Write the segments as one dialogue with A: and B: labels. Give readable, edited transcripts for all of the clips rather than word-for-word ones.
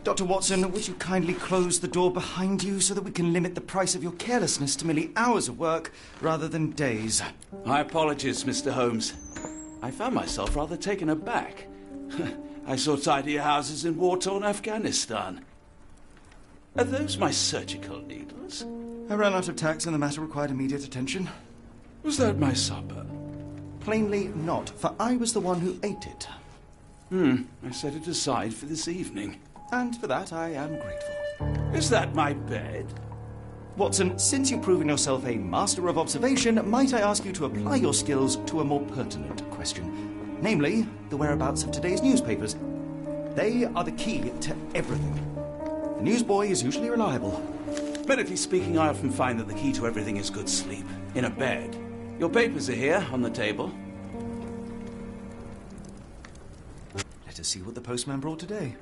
A: Dr. Watson, would you kindly close the door behind you so that we can limit the price of your carelessness to merely hours of work rather than days?
B: My apologies, Mr. Holmes. I found myself rather taken aback. I saw tidier houses in war-torn Afghanistan. Are those my surgical needles?
A: I ran out of tacks and the matter required immediate attention.
B: Was that my supper?
A: Plainly not, for I was the one who ate it.
B: I set it aside for this evening.
A: And for that I am grateful.
B: Is that my bed?
A: Watson, since you've proven yourself a master of observation, might I ask you to apply your skills to a more pertinent question? Namely, the whereabouts of today's newspapers. They are the key to everything. The newsboy is usually reliable.
B: Medically speaking, I often find that the key to everything is good sleep. In a bed. Your papers are here, on the table.
A: Let us see what the postman brought today.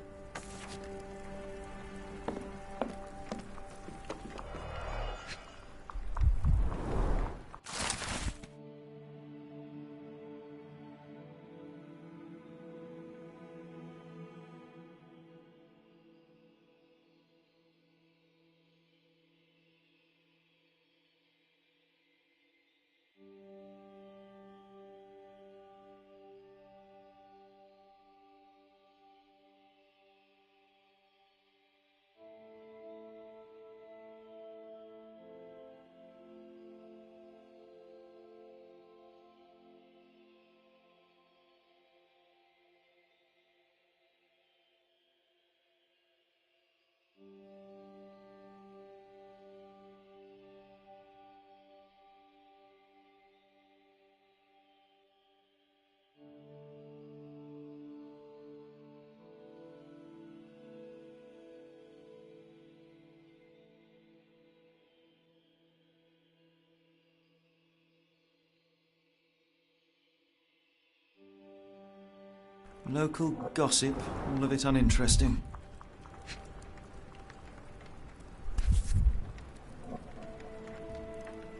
A: Local gossip, all of it uninteresting.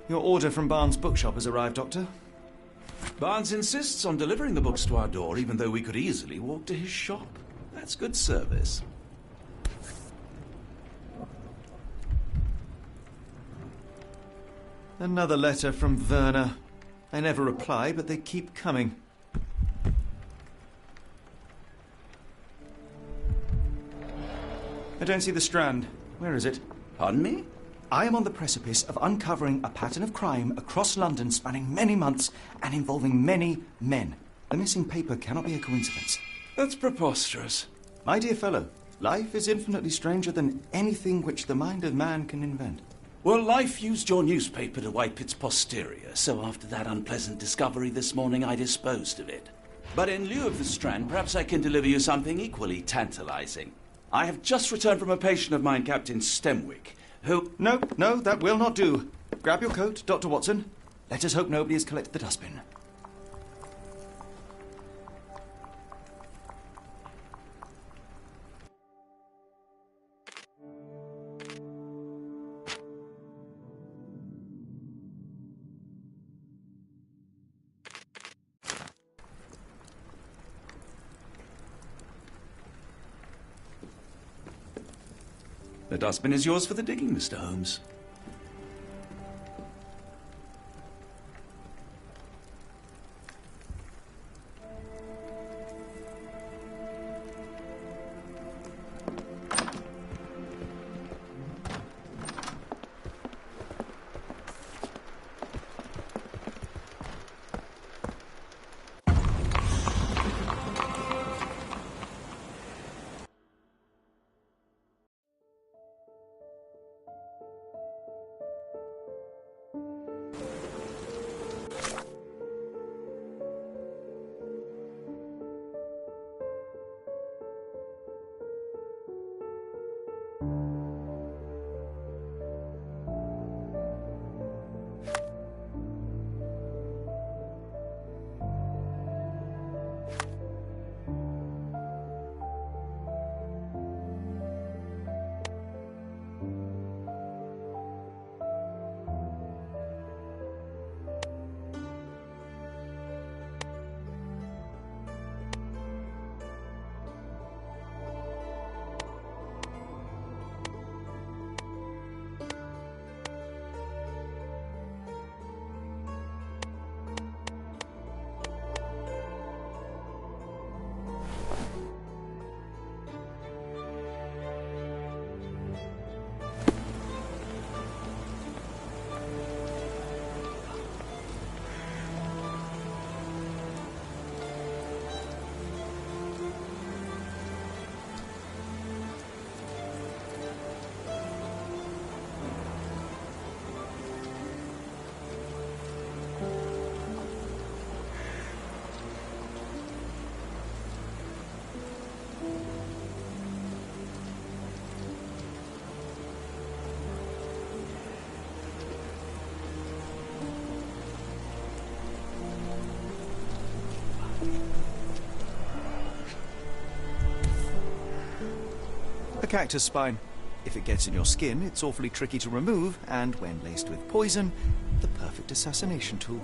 A: Your order from Barnes' bookshop has arrived, Doctor.
B: Barnes insists on delivering the books to our door, even though we could easily walk to his shop. That's good service.
A: Another letter from Werner. They never reply, but they keep coming. I don't see the Strand. Where is it?
B: Pardon me?
A: I am on the precipice of uncovering a pattern of crime across London spanning many months and involving many men. The missing paper cannot be a coincidence.
B: That's preposterous.
A: My dear fellow, life is infinitely stranger than anything which the mind of man can invent.
B: Well, life used your newspaper to wipe its posterior, so after that unpleasant discovery this morning, I disposed of it. But in lieu of the Strand, perhaps I can deliver you something equally tantalizing. I have just returned from a patient of mine, Captain Stemwick, who...
A: No, that will not do. Grab your coat, Dr. Watson. Let us hope nobody has collected the dustbin.
B: The dustbin is yours for the digging, Mr. Holmes.
A: cactus spine. If it gets in your skin, it's awfully tricky to remove, and when laced with poison, the perfect assassination tool.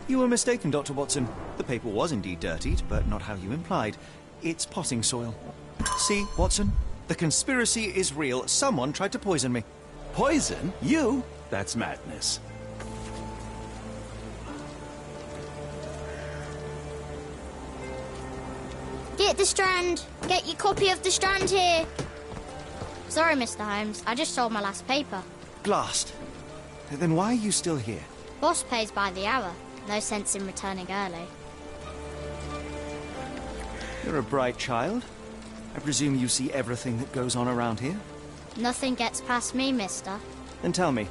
A: You were mistaken, Dr. Watson. The paper was indeed dirtied, but not how you implied. It's potting soil. See, Watson? The conspiracy is real. Someone tried to poison me.
B: Poison? You? That's madness.
C: Get the Strand! Get your copy of the Strand here! Sorry, Mr. Holmes. I just sold my last paper.
A: Blast. Then why are you still here?
C: Boss pays by the hour. No sense in returning early.
A: You're a bright child. I presume you see everything that goes on around here?
C: Nothing gets past me, mister.
A: Then tell me,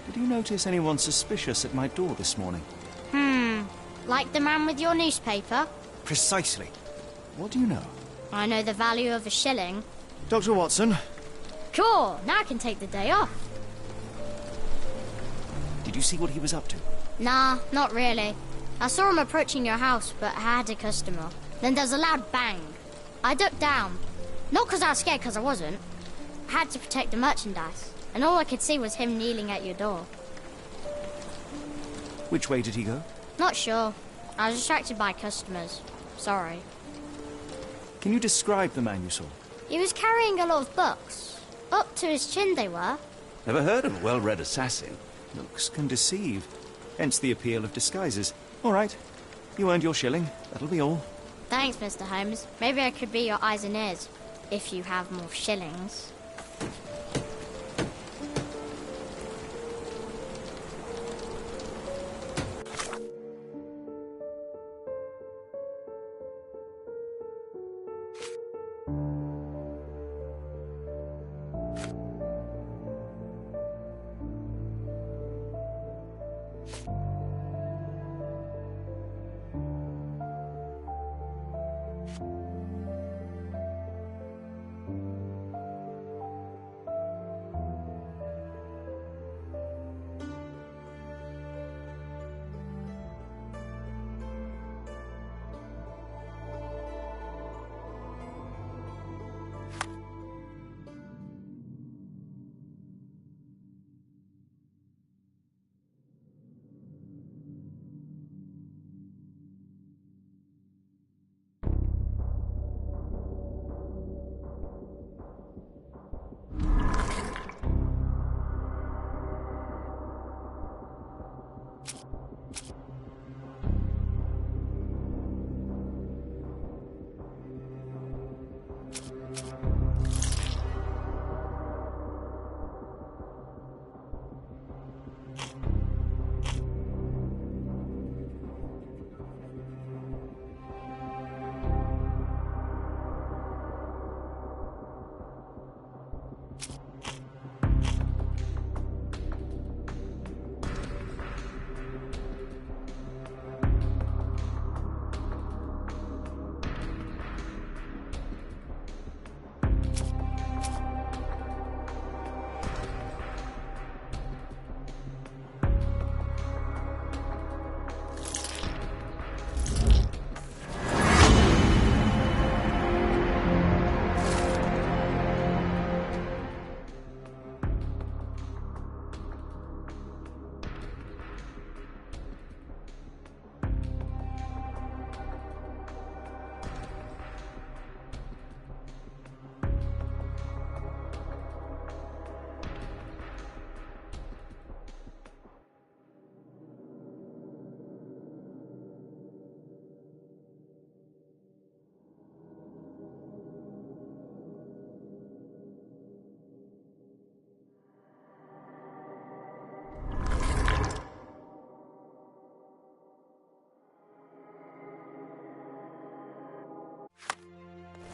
A: did you notice anyone suspicious at my door this morning?
C: Like the man with your newspaper?
A: Precisely. What do you know?
C: I know the value of a shilling.
A: Dr. Watson,
C: Sure, now I can take the day off.
A: did you see what he was up to?
C: Nah, not really. I saw him approaching your house, but I had a customer. Then there's a loud bang. I ducked down. Not because I was scared, because I wasn't. I had to protect the merchandise, and all I could see was him kneeling at your door.
A: Which way did he go?
C: Not sure. I was distracted by customers. Sorry.
A: Can you describe the man you saw?
C: He was carrying a lot of books. Up to his chin they were.
B: Never heard of a well-read assassin.
A: Looks can deceive. Hence the appeal of disguises. All right. You earned your shilling. That'll be all.
C: Thanks, Mr. Holmes. Maybe I could be your eyes and ears, if you have more shillings.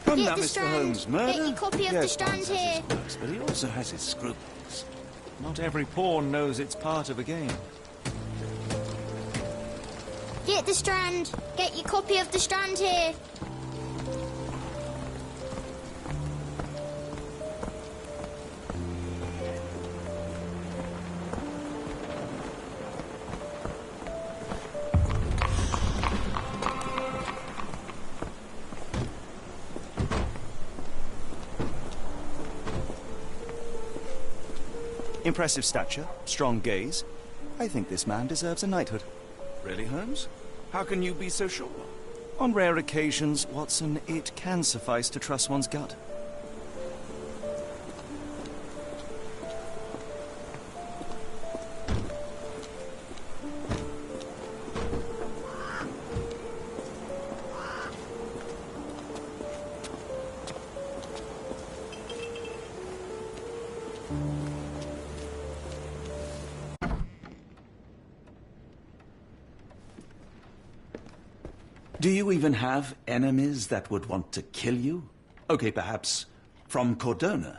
B: From
C: Get
B: that
C: the
B: Mr.
C: Strand.
B: Holmes' murder?
C: Get your copy of the Strand
B: Holmes has
C: here.
B: his perks, but he also has his scruples.
A: Not every pawn knows it's part of a game.
C: Get the Strand. Get your copy of the Strand here.
A: Impressive stature, strong gaze. I think this man deserves a knighthood.
B: Really, Holmes? How can you be so sure?
A: On rare occasions, Watson, it can suffice to trust one's gut.
B: Do you even have enemies that would want to kill you? Okay, perhaps from Cordona.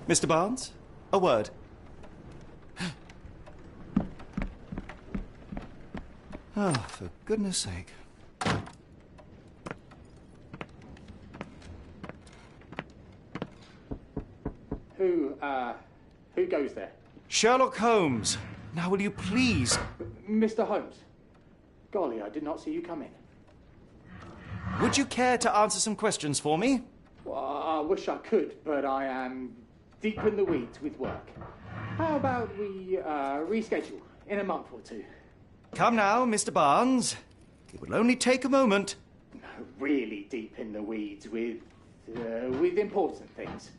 A: Mr. Barnes, a word. Oh, for goodness sake.
D: Who goes there?
A: Sherlock Holmes. Now will you please...
D: Mr. Holmes. Golly, I did not see you come in.
A: Would you care to answer some questions for me?
D: Well, I wish I could, but I am deep in the weeds with work. How about we reschedule in a month or two?
A: Come now, Mr. Barnes. It will only take a moment.
D: Really deep in the weeds with important things.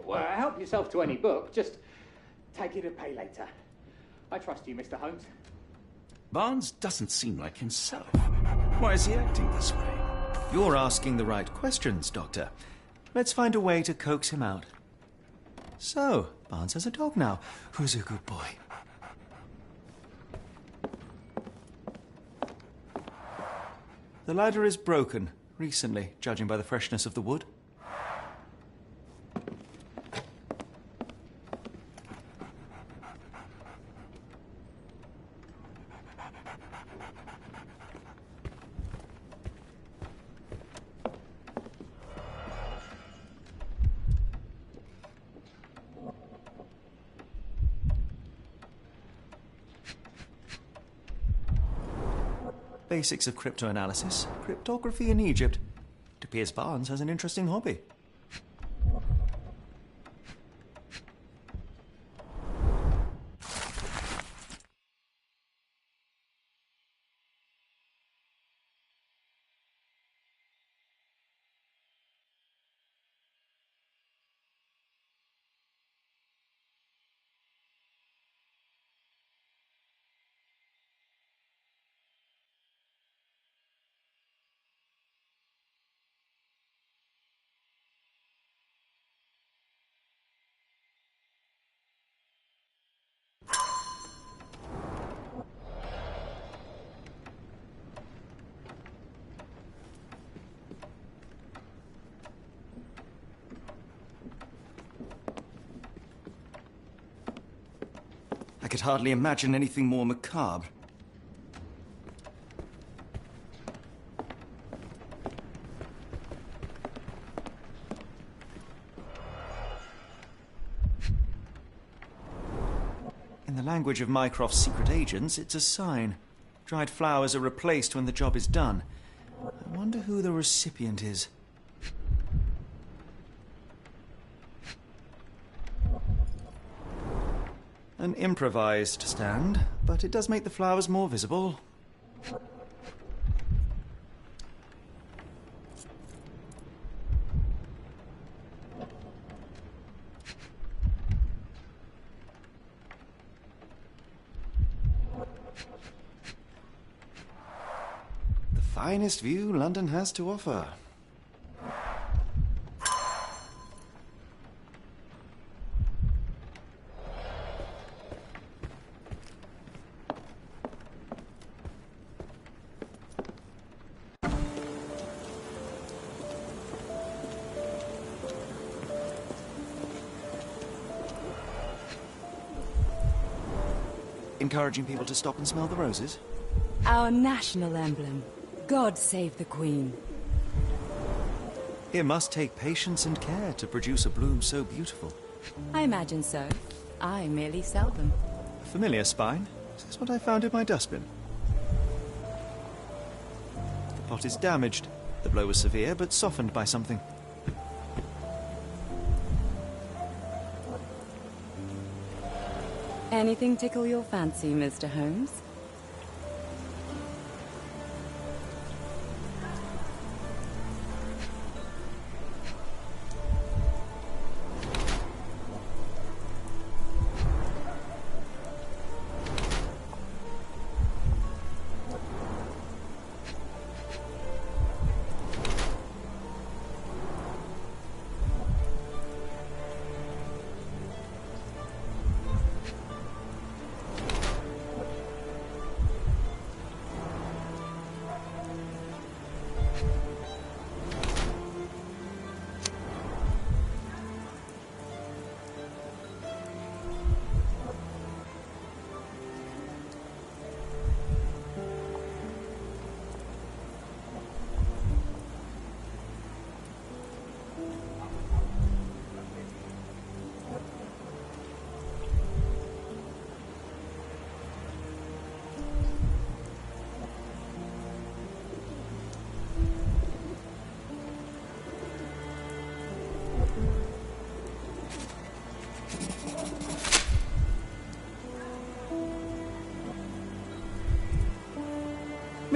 D: Well, help yourself to any book. Just take it and pay later. I trust you, Mr. Holmes.
B: Barnes doesn't seem like himself. Why is he acting this way?
A: You're asking the right questions, Doctor. Let's find a way to coax him out. So, Barnes has a dog now. Who's a good boy? The ladder is broken, recently, judging by the freshness of the wood. Basics of cryptoanalysis, cryptography in Egypt. It appears Barnes has an interesting hobby. could hardly imagine anything more macabre. In the language of Mycroft's secret agents, it's a sign. Dried flowers are replaced when the job is done. I wonder who the recipient is. An improvised stand, but it does make the flowers more visible. The finest view London has to offer. Encouraging people to stop and smell the roses?
E: Our national emblem. God save the Queen.
A: It must take patience and care to produce a bloom so beautiful.
E: I imagine so. I merely sell them.
A: A familiar spine? Is this what I found in my dustbin? The pot is damaged. The blow was severe, but softened by something.
E: Anything tickle your fancy, Mr. Holmes?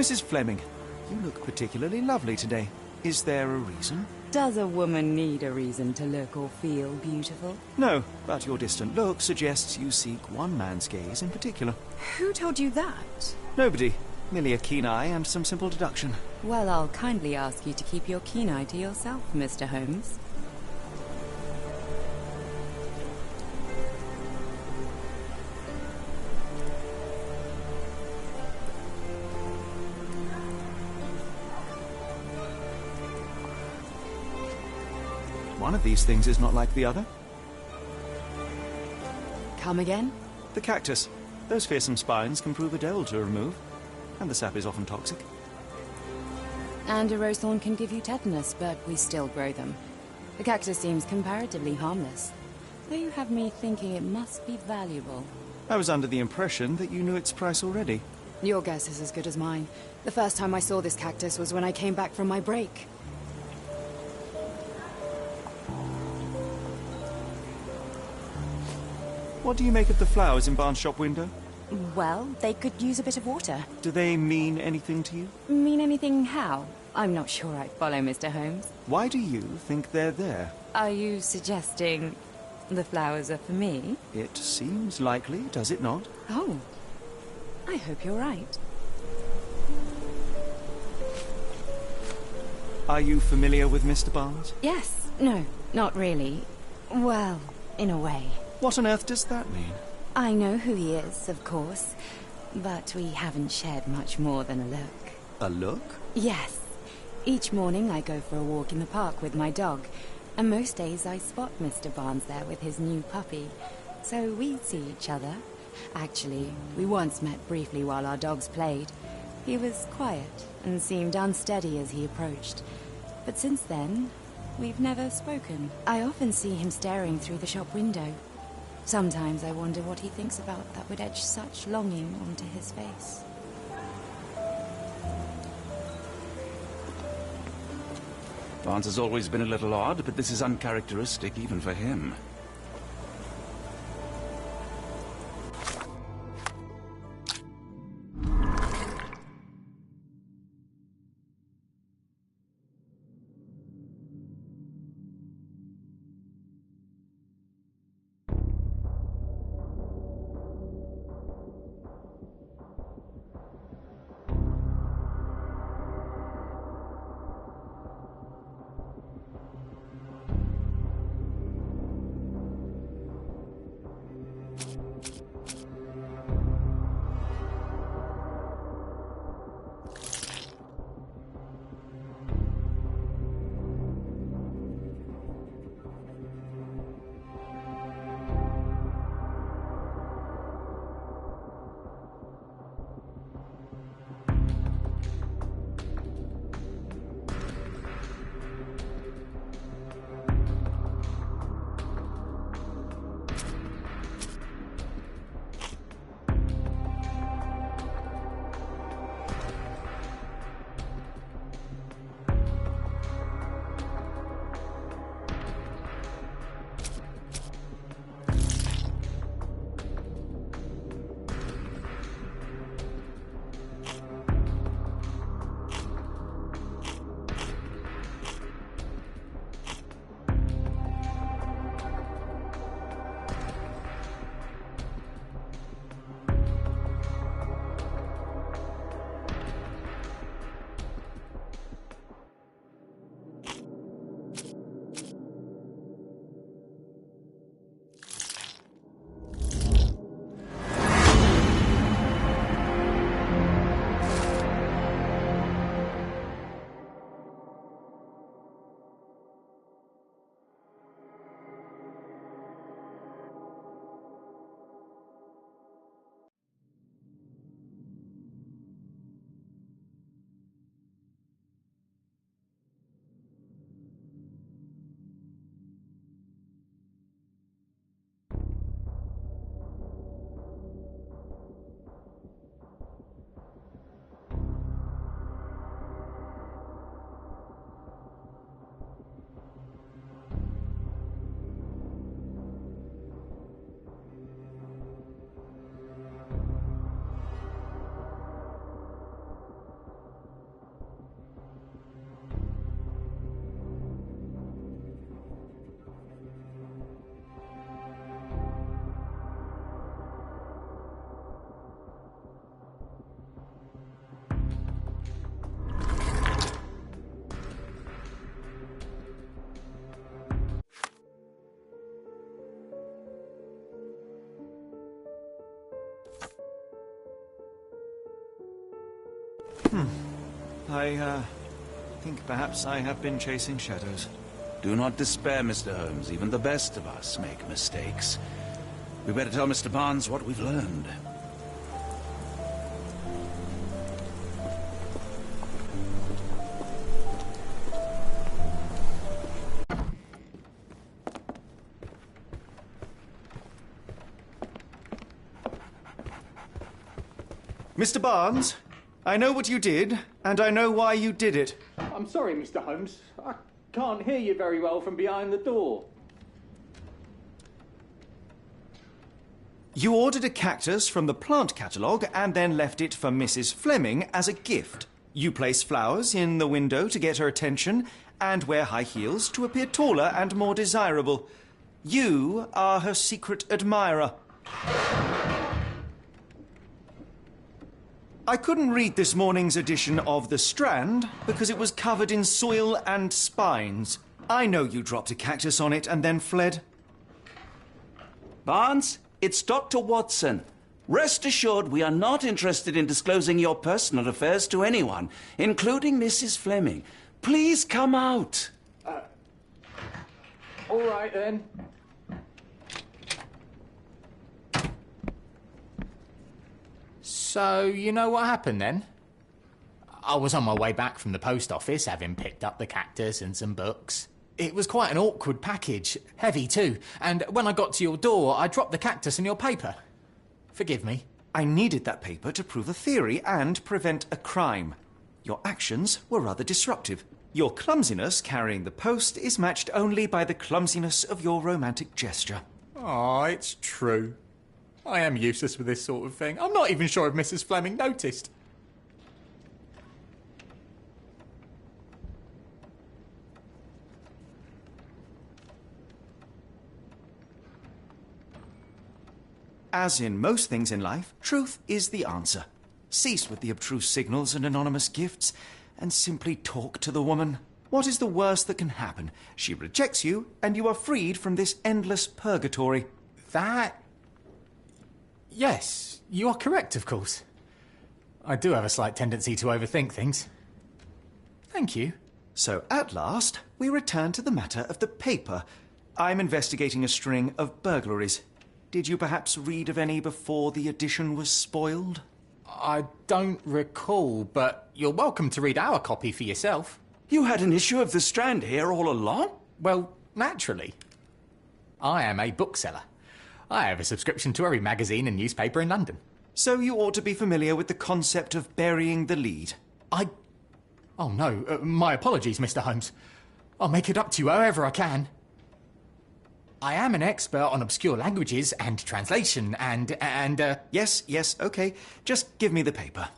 A: Mrs. Fleming, you look particularly lovely today. Is there a reason?
E: Does a woman need a reason to look or feel beautiful?
A: No, but your distant look suggests you seek one man's gaze in particular.
E: Who told you that?
A: Nobody. Merely a keen eye and some simple deduction.
E: Well, I'll kindly ask you to keep your keen eye to yourself, Mr. Holmes.
A: One of these things is not like the other.
E: Come again?
A: The cactus. Those fearsome spines can prove a devil to remove, and the sap is often toxic.
E: And a rose thorn can give you tetanus, but we still grow them. The cactus seems comparatively harmless, though you have me thinking it must be valuable.
A: I was under the impression that you knew its price already.
E: Your guess is as good as mine. The first time I saw this cactus was when I came back from my break.
A: What do you make of the flowers in Barnes' shop window?
E: Well, they could use a bit of water.
A: Do they mean anything to you?
E: Mean anything how? I'm not sure I follow, Mr. Holmes.
A: Why do you think they're there?
E: Are you suggesting the flowers are for me?
A: It seems likely, does it not?
E: Oh, I hope you're right.
A: Are you familiar with Mr. Barnes?
E: Yes. No, not really. Well, in a way.
A: What on earth does that mean?
E: I know who he is, of course, but we haven't shared much more than a look.
A: A look?
E: Yes. Each morning I go for a walk in the park with my dog, and most days I spot Mr. Barnes there with his new puppy. So we see each other, Actually, we once met briefly while our dogs played. He was quiet and seemed unsteady as he approached. But since then, we've never spoken. I often see him staring through the shop window. Sometimes I wonder what he thinks about that would etch such longing onto his face.
B: Barnes has always been a little odd, but this is uncharacteristic even for him.
A: I think perhaps I have been chasing shadows.
B: Do not despair, Mr. Holmes. Even the best of us make mistakes. We better tell Mr. Barnes what we've learned.
A: Mr. Barnes, I know what you did, and I know why you did it.
D: I'm sorry, Mr. Holmes. I can't hear you very well from behind the door.
A: You ordered a cactus from the plant catalogue and then left it for Mrs. Fleming as a gift. You place flowers in the window to get her attention and wear high heels to appear taller and more desirable. You are her secret admirer. I couldn't read this morning's edition of The Strand because it was covered in soil and spines. I know you dropped a cactus on it and then fled.
B: Barnes, it's Dr. Watson. Rest assured we are not interested in disclosing your personal affairs to anyone, including Mrs. Fleming. Please come out.
D: All right, then.
F: So, you know what happened then? I was on my way back from the post office, having picked up the cactus and some books. It was quite an awkward package, heavy too, and when I got to your door, I dropped the cactus and your paper. Forgive me.
A: I needed that paper to prove a theory and prevent a crime. Your actions were rather disruptive. Your clumsiness carrying the post is matched only by the clumsiness of your romantic gesture.
F: Oh, it's true. I am useless with this sort of thing. I'm not even sure if Mrs. Fleming noticed.
A: As in most things in life, truth is the answer. Cease with the abstruse signals and anonymous gifts, and simply talk to the woman. What is the worst that can happen? She rejects you, and you are freed from this endless purgatory.
F: That... Yes, you are correct, of course. I do have a slight tendency to overthink things. Thank you.
A: So, at last, we return to the matter of the paper. I'm investigating a string of burglaries. Did you perhaps read of any before the edition was spoiled?
F: I don't recall, but you're welcome to read our copy for yourself.
B: You had an issue of The Strand here all along?
F: Well, naturally. I am a bookseller. I have a subscription to every magazine and newspaper in London.
A: So you ought to be familiar with the concept of burying the lead.
F: Oh no, my apologies, Mr. Holmes. I'll make it up to you however I can. I am an expert on obscure languages and translation and...
A: Yes, okay. Just give me the paper.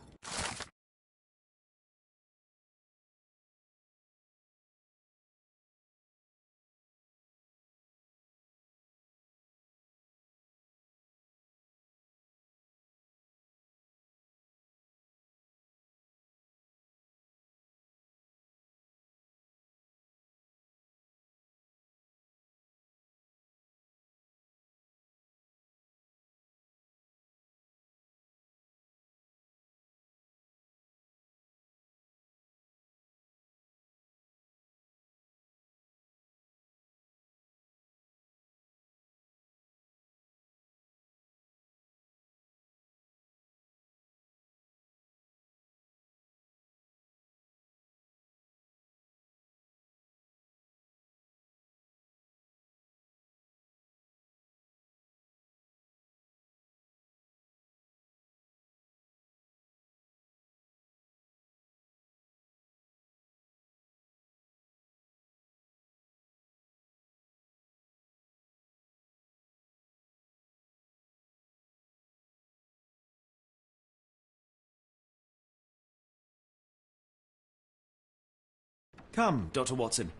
A: Come, Dr. Watson.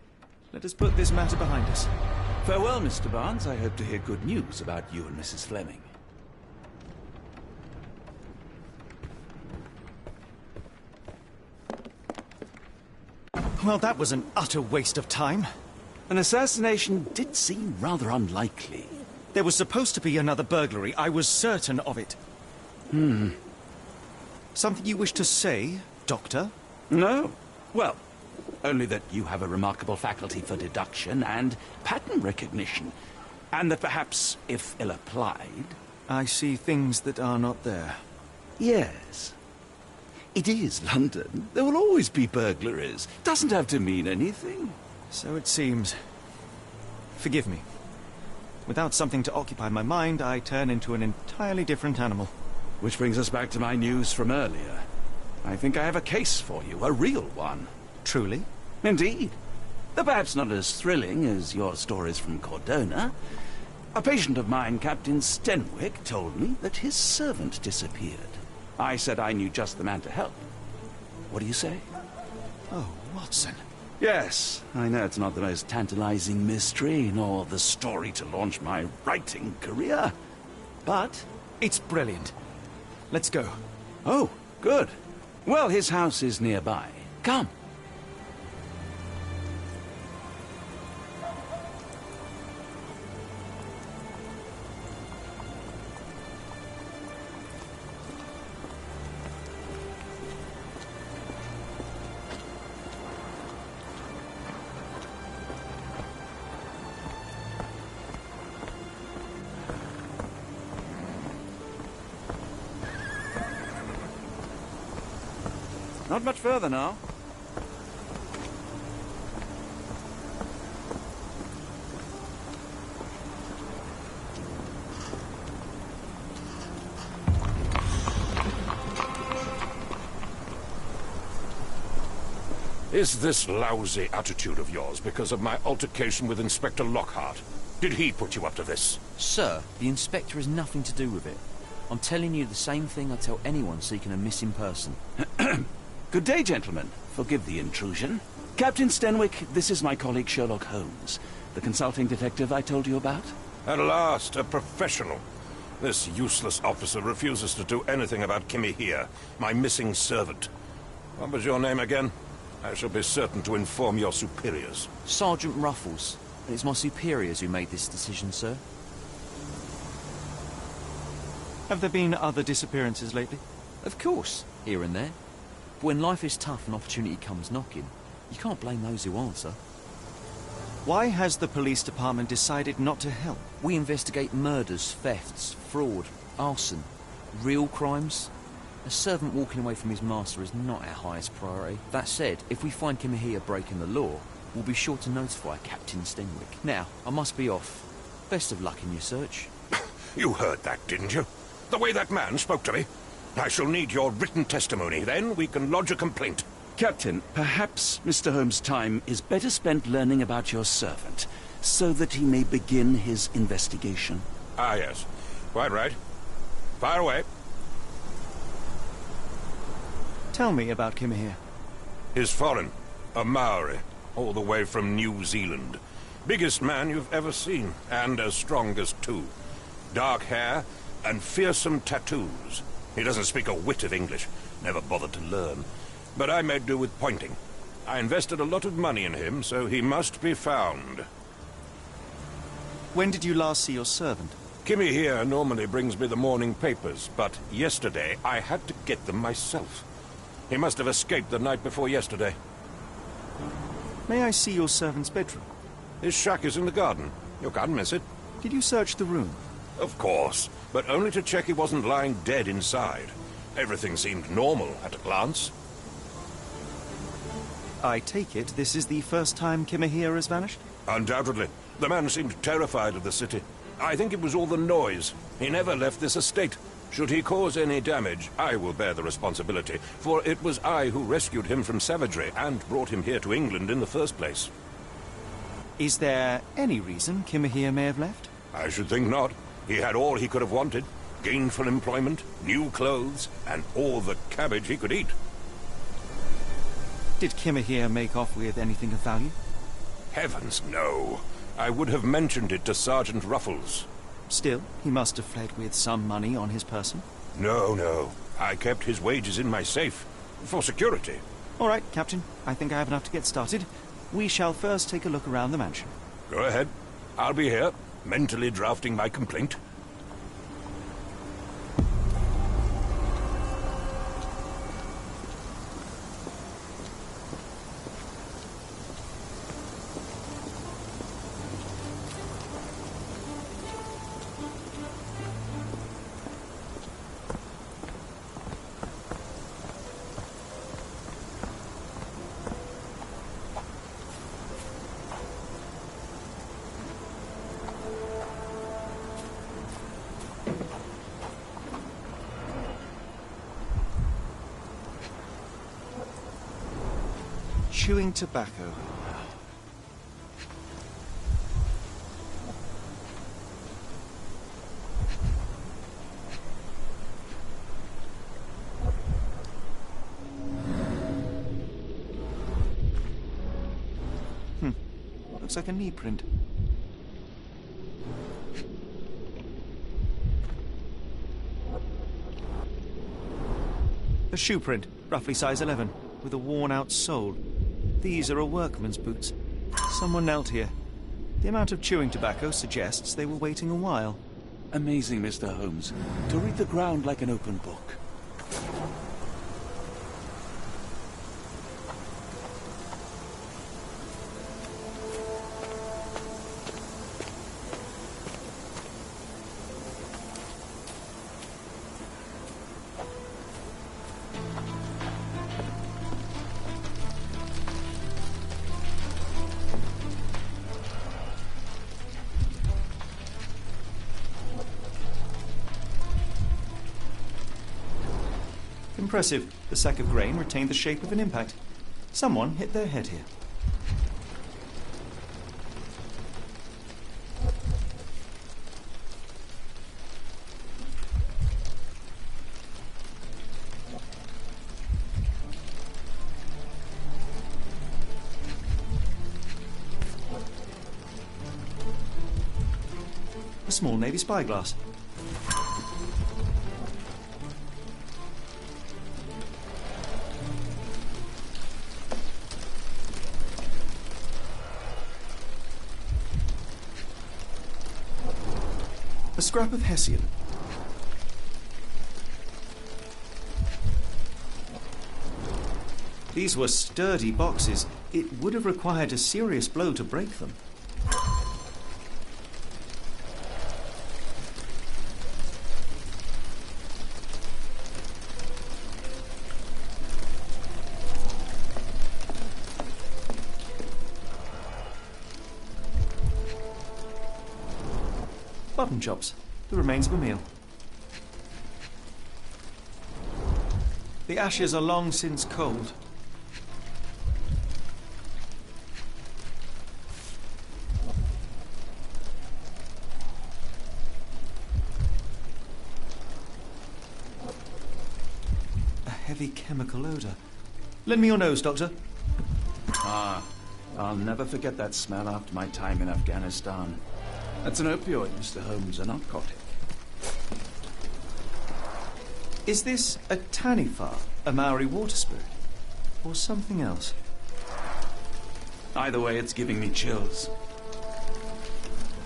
A: Let us put this matter behind us.
B: Farewell, Mr. Barnes. I hope to hear good news about you and Mrs. Fleming.
A: Well, that was an utter waste of time.
B: An assassination did seem rather unlikely.
A: There was supposed to be another burglary. I was certain of it. Something you wish to say, Doctor?
B: No. Well, only that you have a remarkable faculty for deduction and pattern recognition. And that perhaps, if ill-applied...
A: I see things that are not there.
B: Yes. It is London. There will always be burglaries. Doesn't have to mean anything.
A: So it seems. Forgive me. Without something to occupy my mind, I turn into an entirely different animal.
B: Which brings us back to my news from earlier. I think I have a case for you, a real one.
A: Truly?
B: Indeed. Though perhaps not as thrilling as your stories from Cordona. A patient of mine, Captain Stenwick, told me that his servant disappeared. I said I knew just the man to help. What do you say?
A: Oh, Watson.
B: Yes, I know it's not the most tantalizing mystery, nor the story to launch my writing career. But
A: It's brilliant. Let's go.
B: oh, good. Well, his house is nearby. Come. Not much further now.
G: Is this lousy attitude of yours because of my altercation with Inspector Lockhart? Did he put you up to this?
H: Sir, the Inspector has nothing to do with it. I'm telling you the same thing I tell anyone seeking a missing person.
B: Good day, gentlemen. Forgive the intrusion. Captain Stenwick, this is my colleague Sherlock Holmes, the consulting detective I told you about.
G: At last, a professional. This useless officer refuses to do anything about Kimmy here, my missing servant. What was your name again? I shall be certain to inform your superiors.
H: Sergeant Ruffles. And it's my superiors who made this decision, sir.
A: Have there been other disappearances lately?
H: Of course, here and there. But when life is tough and opportunity comes knocking, you can't blame those who answer.
A: Why has the police department decided not to help?
H: We investigate murders, thefts, fraud, arson, real crimes. A servant walking away from his master is not our highest priority. That said, if we find Kimmy here breaking the law, we'll be sure to notify Captain Stenwick. Now, I must be off. Best of luck in your search.
G: You heard that, didn't you? The way that man spoke to me. I shall need your written testimony. Then we can lodge a complaint.
B: Captain, perhaps Mr. Holmes' time is better spent learning about your servant, so that he may begin his investigation.
G: Ah, yes. Quite right. Fire away.
A: Tell me about Kimmy here.
G: He's foreign. A Maori. All the way from New Zealand. Biggest man you've ever seen. And as strong as two. Dark hair and fearsome tattoos. He doesn't speak a whit of English. Never bothered to learn. But I made do with pointing. I invested a lot of money in him, so he must be found.
A: When did you last see your servant?
G: Kimmy here normally brings me the morning papers, but yesterday I had to get them myself. He must have escaped the night before yesterday.
A: May I see your servant's bedroom?
G: His shack is in the garden. You can't miss it.
A: Did you search the room?
G: Of course, but only to check he wasn't lying dead inside. Everything seemed normal at a glance.
A: I take it this is the first time Kimmy here has vanished?
G: Undoubtedly. The man seemed terrified of the city. I think it was all the noise. He never left this estate. Should he cause any damage, I will bear the responsibility, for it was I who rescued him from savagery and brought him here to England in the first place.
A: Is there any reason Kimmy here may have left?
G: I should think not. He had all he could have wanted. Gainful employment, new clothes, and all the cabbage he could eat.
A: Did Kimmy here make off with anything of value?
G: Heavens, no. I would have mentioned it to Sergeant Ruffles.
A: Still, he must have fled with some money on his person.
G: No. I kept his wages in my safe. For security.
A: All right, Captain. I think I have enough to get started. We shall first take a look around the mansion.
G: Go ahead. I'll be here, mentally drafting my complaint.
A: Chewing tobacco. Looks like a knee print. A shoe print, roughly size 11, with a worn-out sole. These are a workman's boots. Someone knelt here. The amount of chewing tobacco suggests they were waiting a while.
B: Amazing, Mr. Holmes. To read the ground like an open book.
A: Impressive. The sack of grain retained the shape of an impact. Someone hit their head here. A small navy spyglass. A scrap of Hessian. These were sturdy boxes. It would have required a serious blow to break them. Mutton chops, the remains of a meal. The ashes are long since cold. A heavy chemical odour. Lend me your nose, Doctor.
B: Ah, I'll never forget that smell after my time in Afghanistan. That's an opioid, Mr. Holmes, a narcotic.
A: Is this a Tanifa, a Maori water spirit, or something else?
B: Either way, it's giving me chills.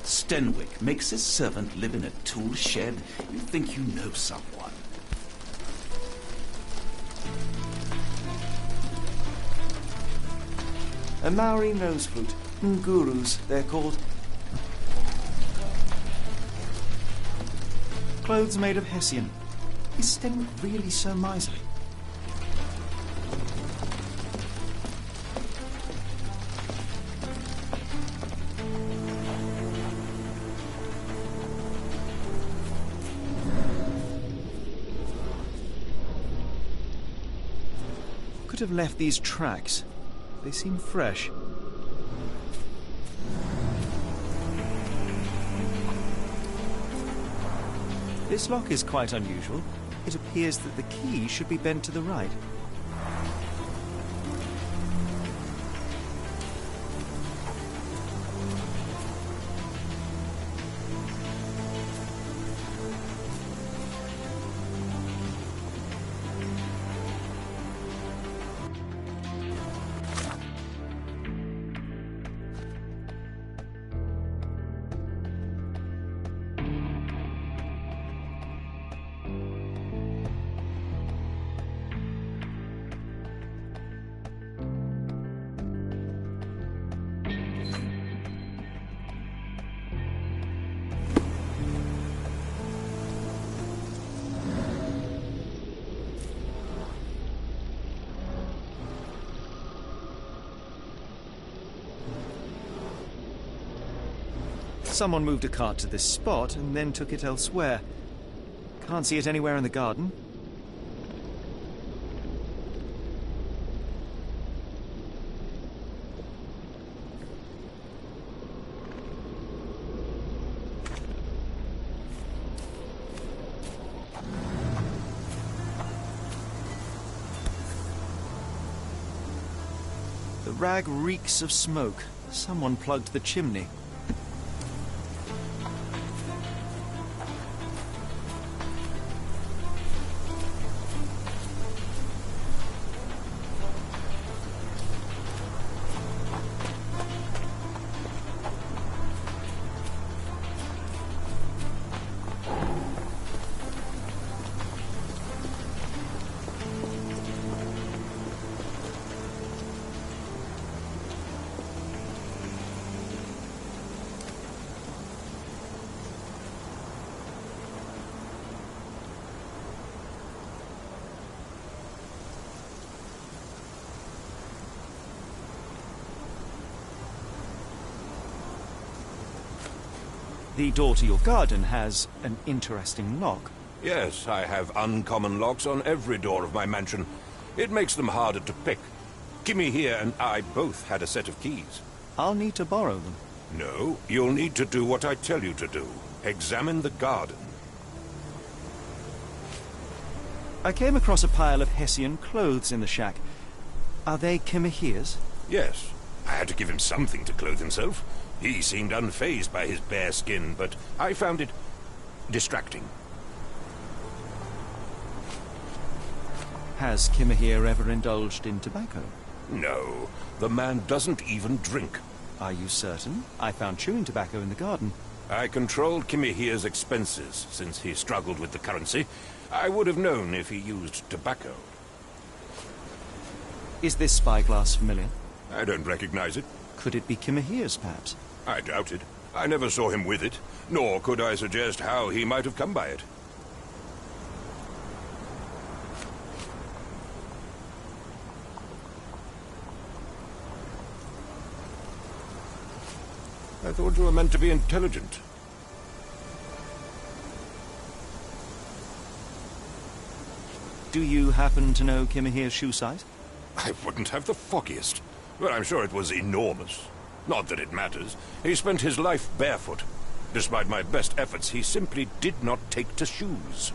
B: Stenwick makes his servant live in a tool shed. You think you know someone.
A: A Maori nose flute. Ngurus, they're called. Clothes made of Hessian. Is Stenwick really so miserly? Could have left these tracks. They seem fresh. This lock is quite unusual. It appears that the key should be bent to the right. Someone moved a cart to this spot and then took it elsewhere. Can't see it anywhere in the garden. The rag reeks of smoke. Someone plugged the chimney. The door to your garden has an interesting lock.
G: Yes, I have uncommon locks on every door of my mansion. It makes them harder to pick. Kimmy here and I both had a set of keys.
A: I'll need to borrow them.
G: No, you'll need to do what I tell you to do. Examine the garden.
A: I came across a pile of Hessian clothes in the shack. Are they Kimahir's?
G: Yes. I had to give him something to clothe himself. He seemed unfazed by his bare skin, but I found it distracting.
A: Has Kimahir ever indulged in tobacco?
G: No, the man doesn't even drink.
A: Are you certain? I found chewing tobacco in the garden.
G: I controlled Kimahir's expenses since he struggled with the currency. I would have known if he used tobacco.
A: Is this spyglass familiar?
G: I don't recognize it.
A: Could it be Kimahir's, perhaps?
G: I doubt it. I never saw him with it, nor could I suggest how he might have come by it. I thought you were meant to be intelligent.
A: Do you happen to know Kimahir's shoe size?
G: I wouldn't have the foggiest. But I'm sure it was enormous. Not that it matters. He spent his life barefoot. Despite my best efforts, he simply did not take to shoes.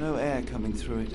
A: No air coming through it.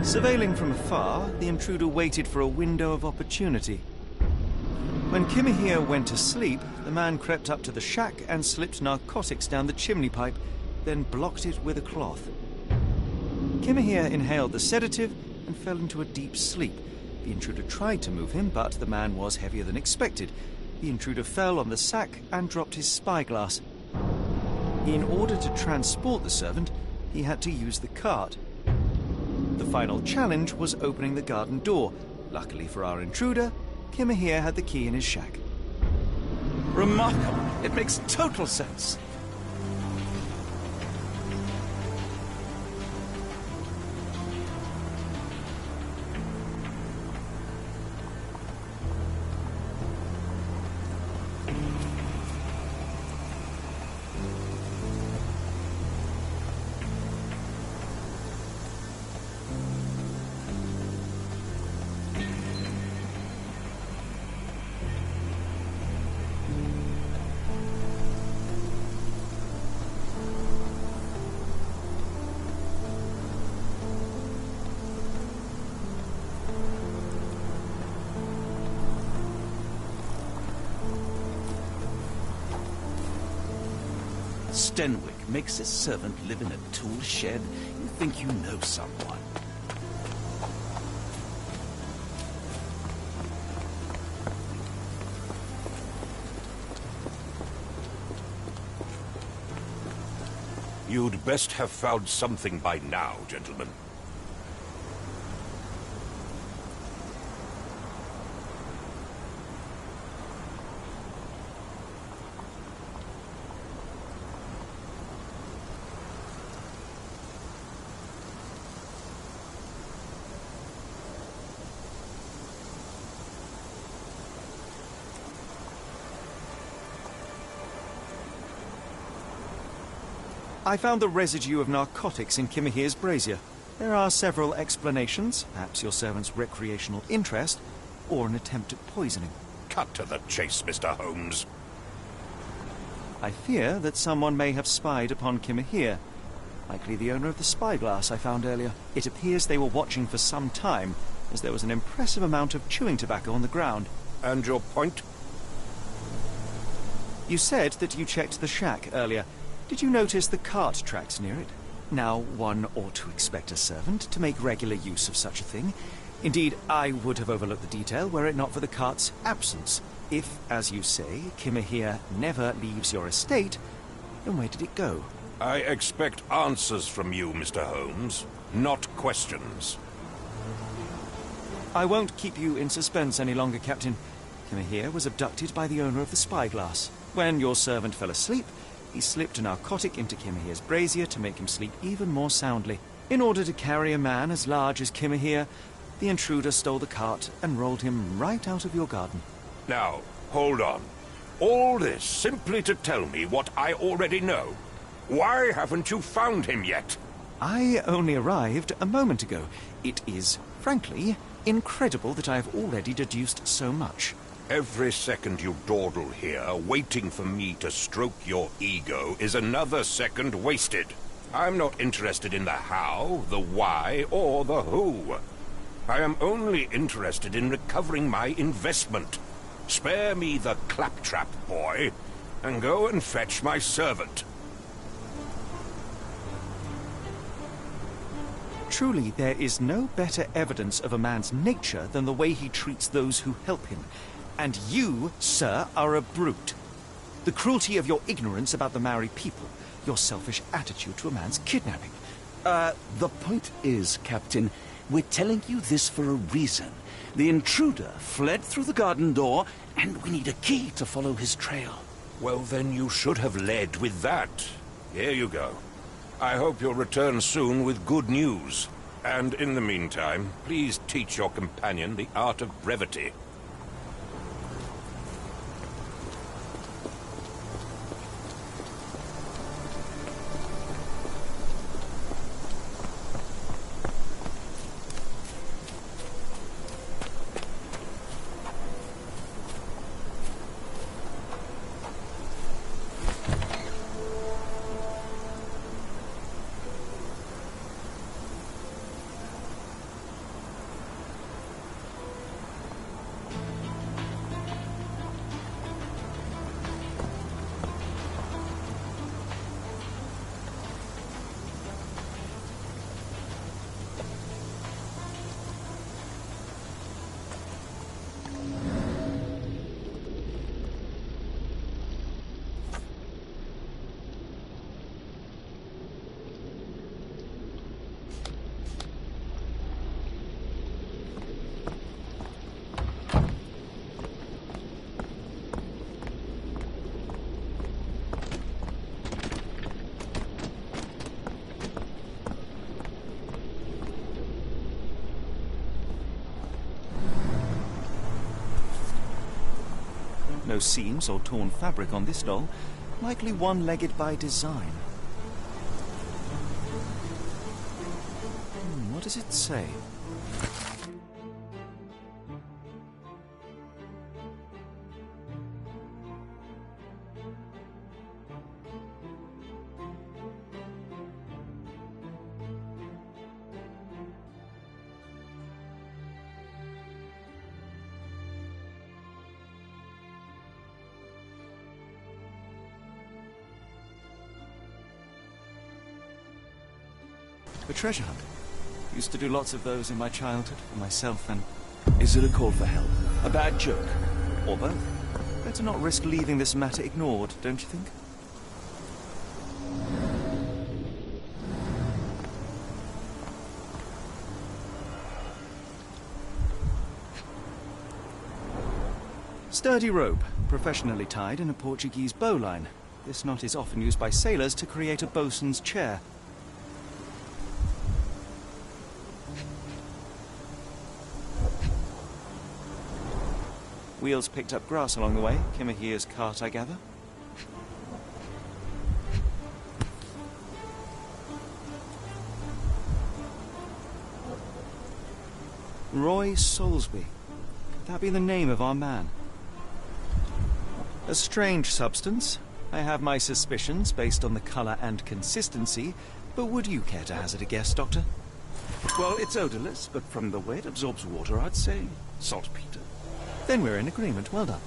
A: Surveilling from afar, the intruder waited for a window of opportunity. When Kimahir went to sleep, the man crept up to the shack and slipped narcotics down the chimney pipe, then blocked it with a cloth. Kimahir inhaled the sedative and fell into a deep sleep. The intruder tried to move him, but the man was heavier than expected. The intruder fell on the sack and dropped his spyglass. In order to transport the servant, he had to use the cart. The final challenge was opening the garden door. Luckily for our intruder, Kimahir had the key in his shack.
B: Remarkable. It makes total sense. Stenwick makes his servant live in a tool shed. You think you know someone.
G: You'd best have found something by now, gentlemen.
A: I found the residue of narcotics in Kimahir's brazier. There are several explanations, perhaps your servant's recreational interest, or an attempt at poisoning.
G: Cut to the chase, Mr. Holmes.
A: I fear that someone may have spied upon Kimahir. Likely the owner of the spyglass I found earlier. It appears they were watching for some time, as there was an impressive amount of chewing tobacco on the ground.
G: And your point?
A: You said that you checked the shack earlier. Did you notice the cart tracks near it? Now, one ought to expect a servant to make regular use of such a thing. Indeed, I would have overlooked the detail were it not for the cart's absence. If, as you say, Kimahir never leaves your estate, then where did it go?
G: I expect answers from you, Mr. Holmes, not questions.
A: I won't keep you in suspense any longer, Captain. Kimahir was abducted by the owner of the spyglass. When your servant fell asleep, he slipped a narcotic into Kimahir's brazier to make him sleep even more soundly. In order to carry a man as large as Kimahir, the intruder stole the cart and rolled him right out of your garden.
G: Now, hold on. All this simply to tell me what I already know. Why haven't you found him yet?
A: I only arrived a moment ago. It is, frankly, incredible that I have already deduced so much.
G: Every second you dawdle here, waiting for me to stroke your ego, is another second wasted. I'm not interested in the how, the why, or the who. I am only interested in recovering my investment. Spare me the claptrap, boy, and go and fetch my servant.
A: Truly, there is no better evidence of a man's nature than the way he treats those who help him. And you, sir, are a brute. The cruelty of your ignorance about the Maori people, your selfish attitude to a man's kidnapping.
B: The point is, Captain, we're telling you this for a reason. The intruder fled through the garden door, and we need a key to follow his trail.
G: Well, then you should have led with that. Here you go. I hope you'll return soon with good news. And in the meantime, please teach your companion the art of brevity.
I: No seams or torn fabric on this doll. Likely one-legged by design. What does it say? A treasure hunt. Used to do lots of those in my childhood for myself and...
B: Is it a call for help? A bad joke?
I: or both. Better not risk leaving this matter ignored, don't you think? Sturdy rope, professionally tied in a Portuguese bowline. This knot is often used by sailors to create a bosun's chair. Wheels picked up grass along the way. Kimahia's cart, I gather. Roy Soulsby. Could that be the name of our man? A strange substance. I have my suspicions based on the colour and consistency, but would you care to hazard a guess, Doctor?
B: Well, it's odorless, but from the way it absorbs water, I'd say saltpeter.
I: Then we're in agreement. Well done.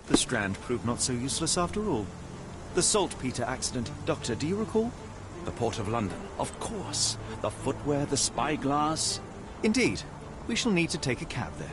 I: The Strand proved not so useless after all. The saltpeter accident. Doctor, do you recall?
B: The Port of London, of course. The footwear, the spyglass.
I: Indeed. We shall need to take a cab there.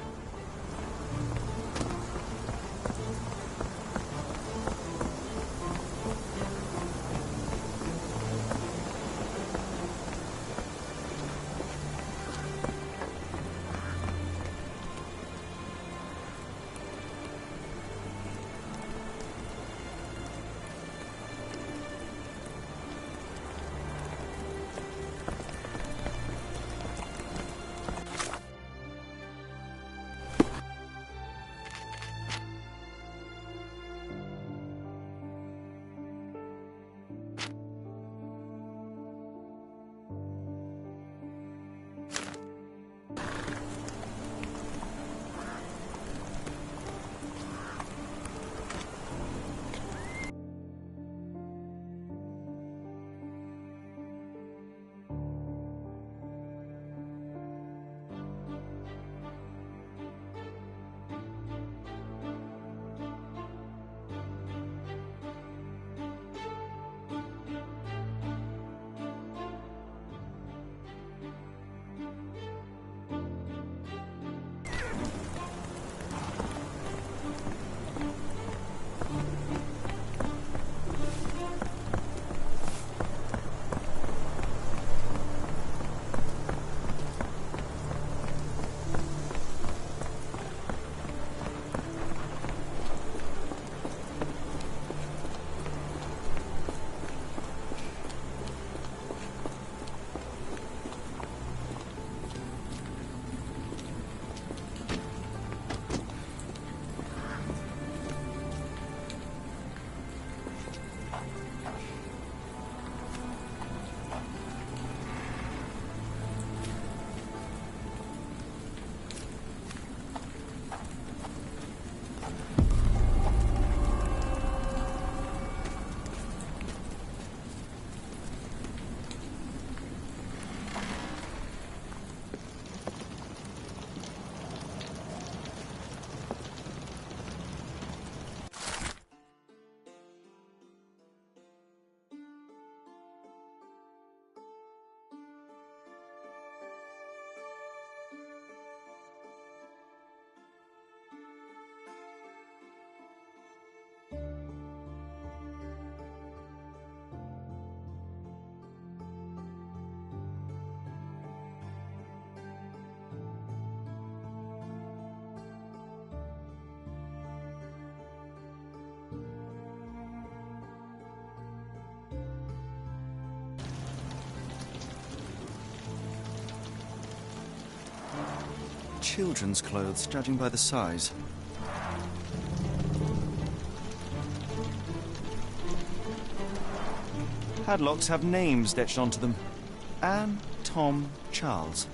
I: Children's clothes, judging by the size. Padlocks have names etched onto them. Anne, Tom, Charles.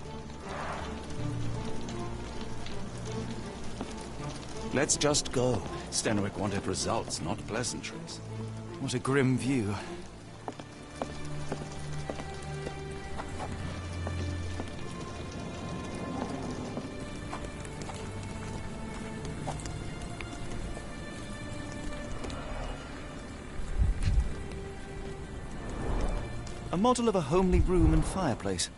B: Let's just go. Stenwick wanted results, not pleasantries.
I: What a grim view. A model of a homely room and fireplace.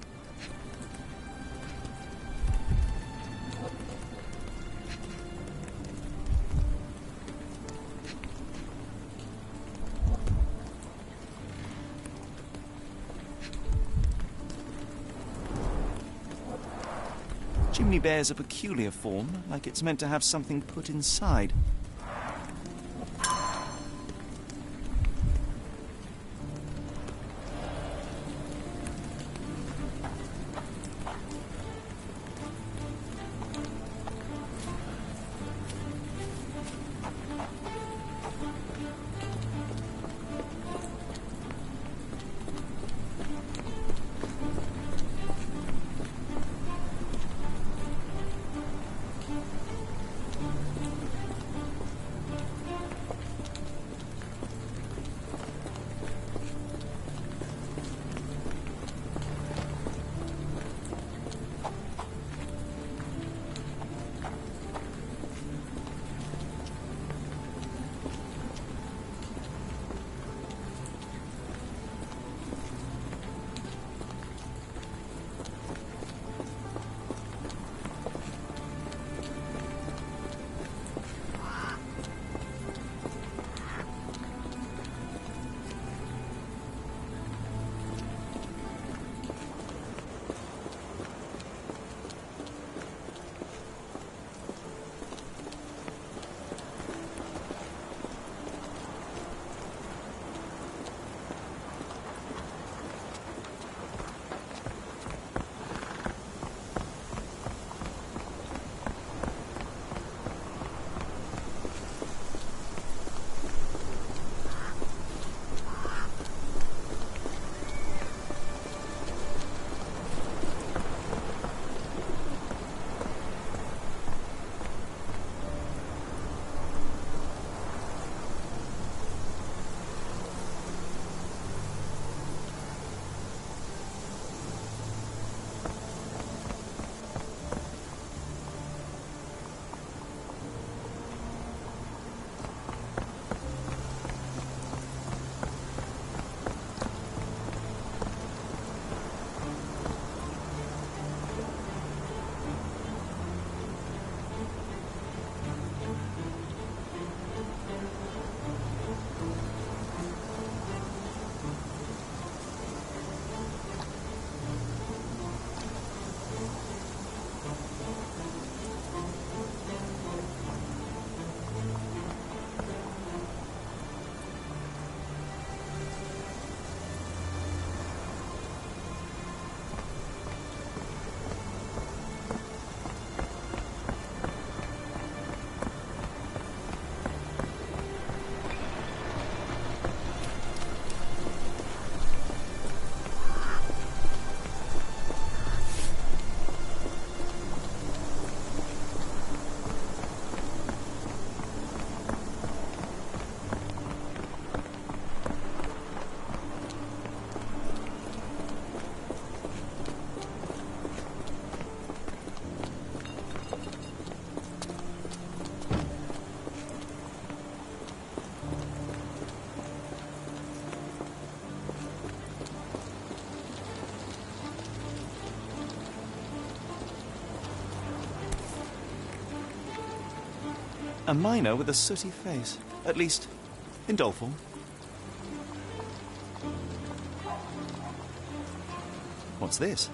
I: Chimney bears a peculiar form, like it's meant to have something put inside. A miner with a sooty face. At least, in doll form. What's this?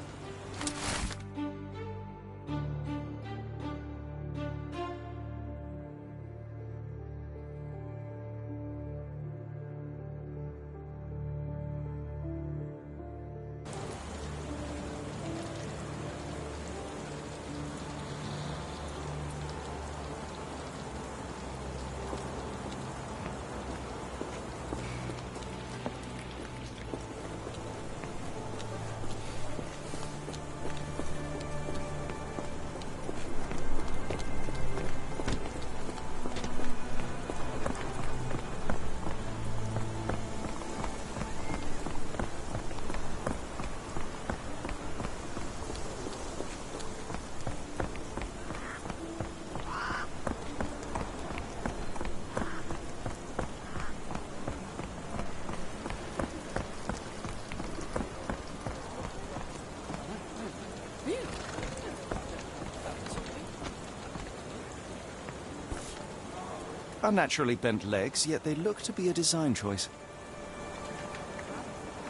I: Unnaturally bent legs, yet they look to be a design choice.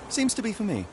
I: Seems to be for me.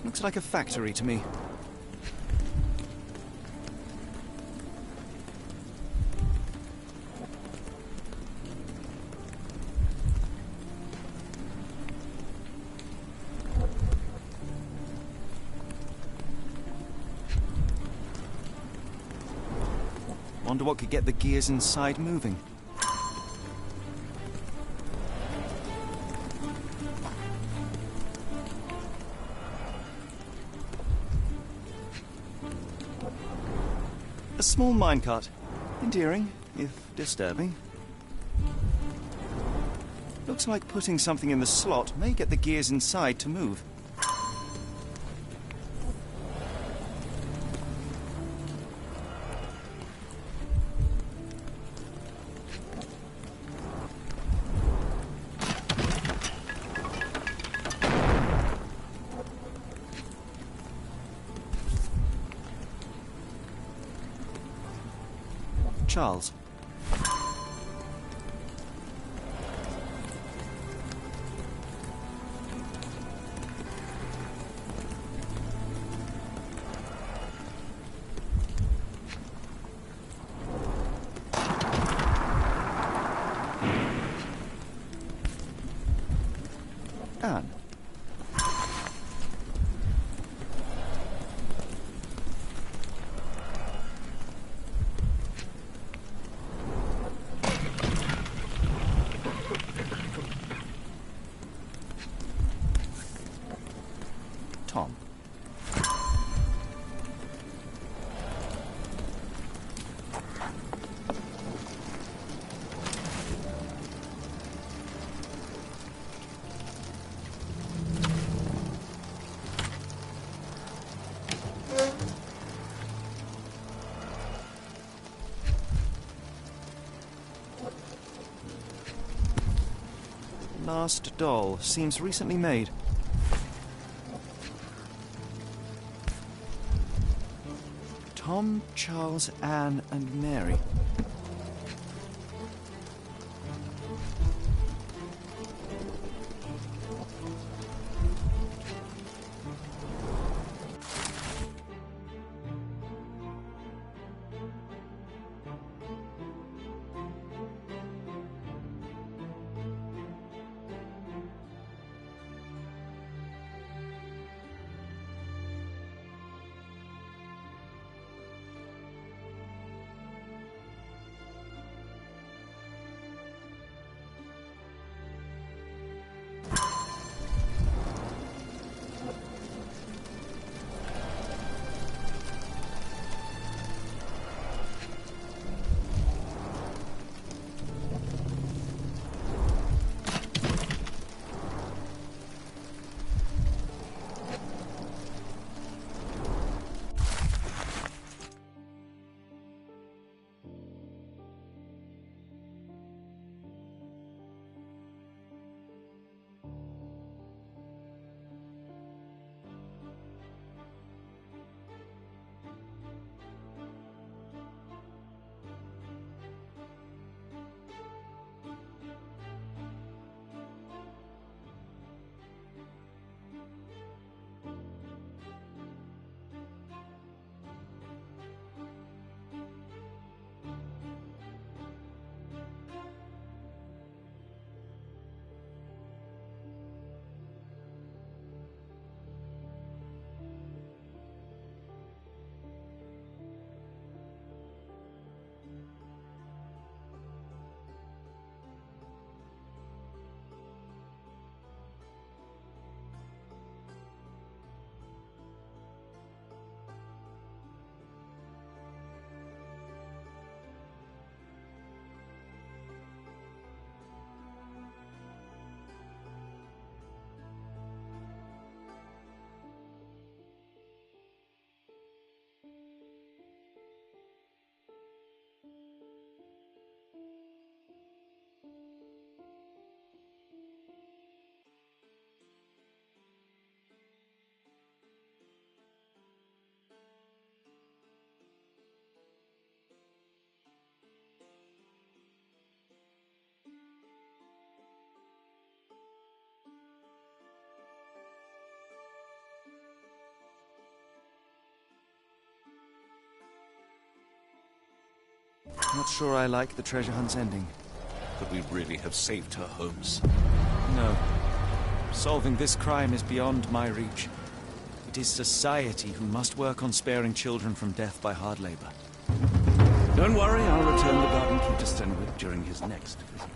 I: Looks like a factory to me. Wonder what could get the gears inside moving. A small minecart. Endearing, if disturbing. Looks like putting something in the slot may get the gears inside to move. Charles. Anne. Tom. Last doll seems recently made. Tom, Charles, Anne, and Mary. Not sure I like the treasure hunt's ending.
G: Could we really have saved her, Holmes?
I: No. Solving this crime is beyond my reach. It is society who must work on sparing children from death by hard labor.
B: Don't worry, I'll return the garden key to Stenwick during his next visit.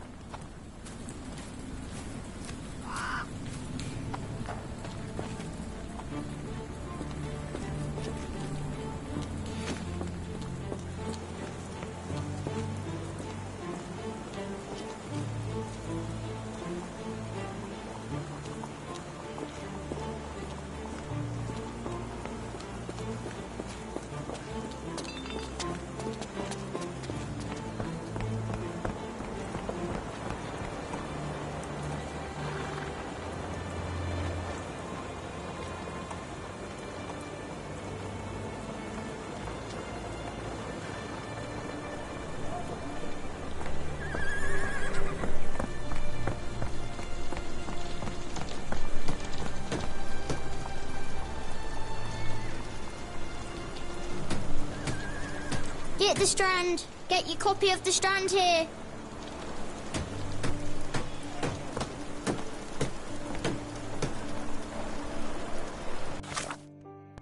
C: Get the Strand. Get your copy of the Strand here.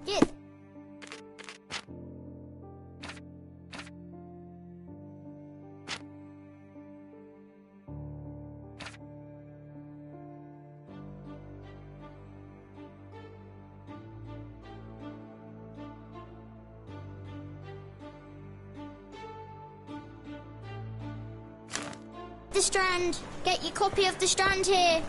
C: Get... The Strand. Get your copy of the Strand here.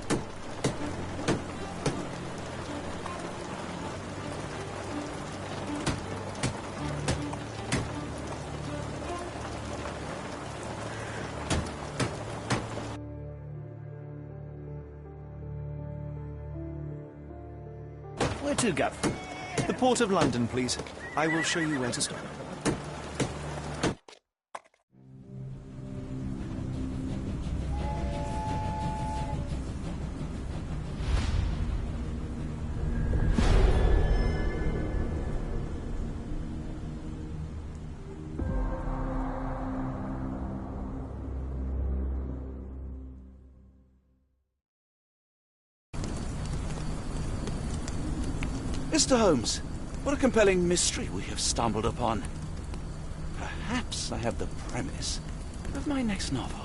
B: Where to, Gav?
I: The Port of London, please. I will show you where to stop.
B: Mr. Holmes, what a compelling mystery we have stumbled upon. Perhaps I have the premise of my next novel.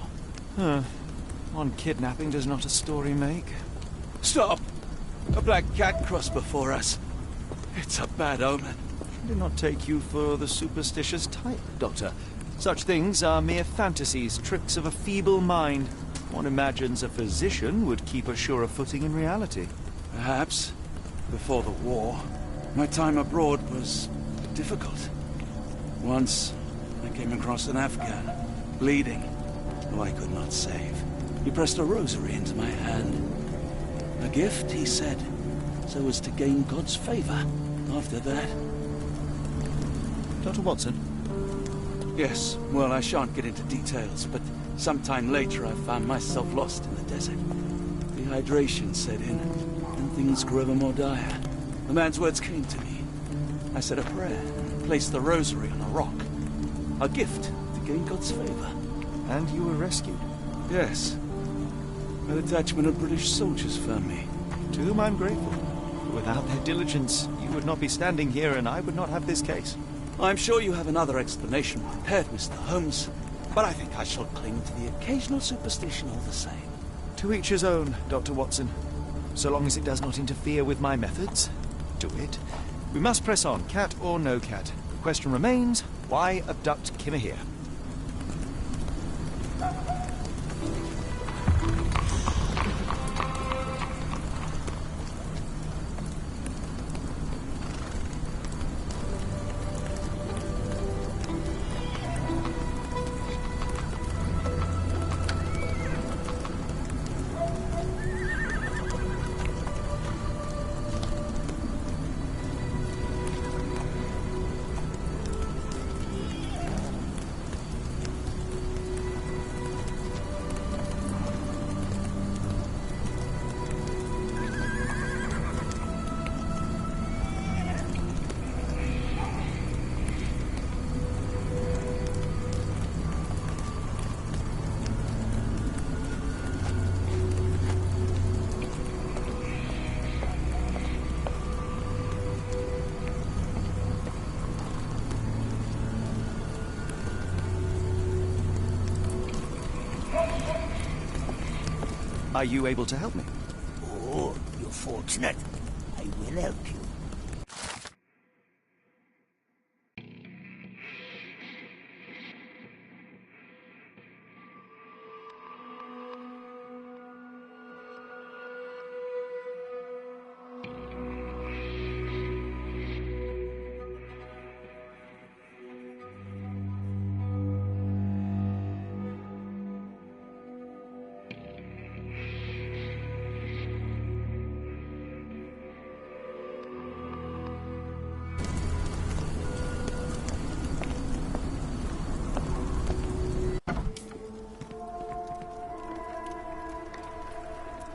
I: One kidnapping does not a story make.
B: Stop! A black cat crossed before us. It's a bad omen.
I: I do not take you for the superstitious type, Doctor. Such things are mere fantasies, tricks of a feeble mind. One imagines a physician would keep a surer footing in reality.
B: Perhaps. Before the war, my time abroad was difficult. Once, I came across an Afghan, bleeding, who I could not save. He pressed a rosary into my hand. A gift, he said, so as to gain God's favor. After that...
I: Dr. Watson?
B: Yes, well, I shan't get into details, but sometime later I found myself lost in the desert. Dehydration set in, and things grew ever more dire. The man's words came to me. I said a prayer and placed the rosary on a rock. A gift to gain God's favor.
I: And you were rescued?
B: Yes. A detachment of British soldiers found me.
I: To whom I'm grateful. Without their diligence, you would not be standing here and I would not have this case.
B: I'm sure you have another explanation prepared, Mr. Holmes, but I think I shall cling to the occasional superstition all the same.
I: To each his own, Dr. Watson. So long as it does not interfere with my methods, do it. We must press on, cat or no cat. The question remains, why abduct Kimahir? Are you able to help me?
J: Oh, you're fortunate. I will help you.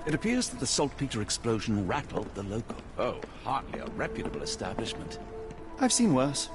B: It appears that the saltpeter explosion rattled the local. Oh, hardly a reputable establishment.
I: I've seen worse.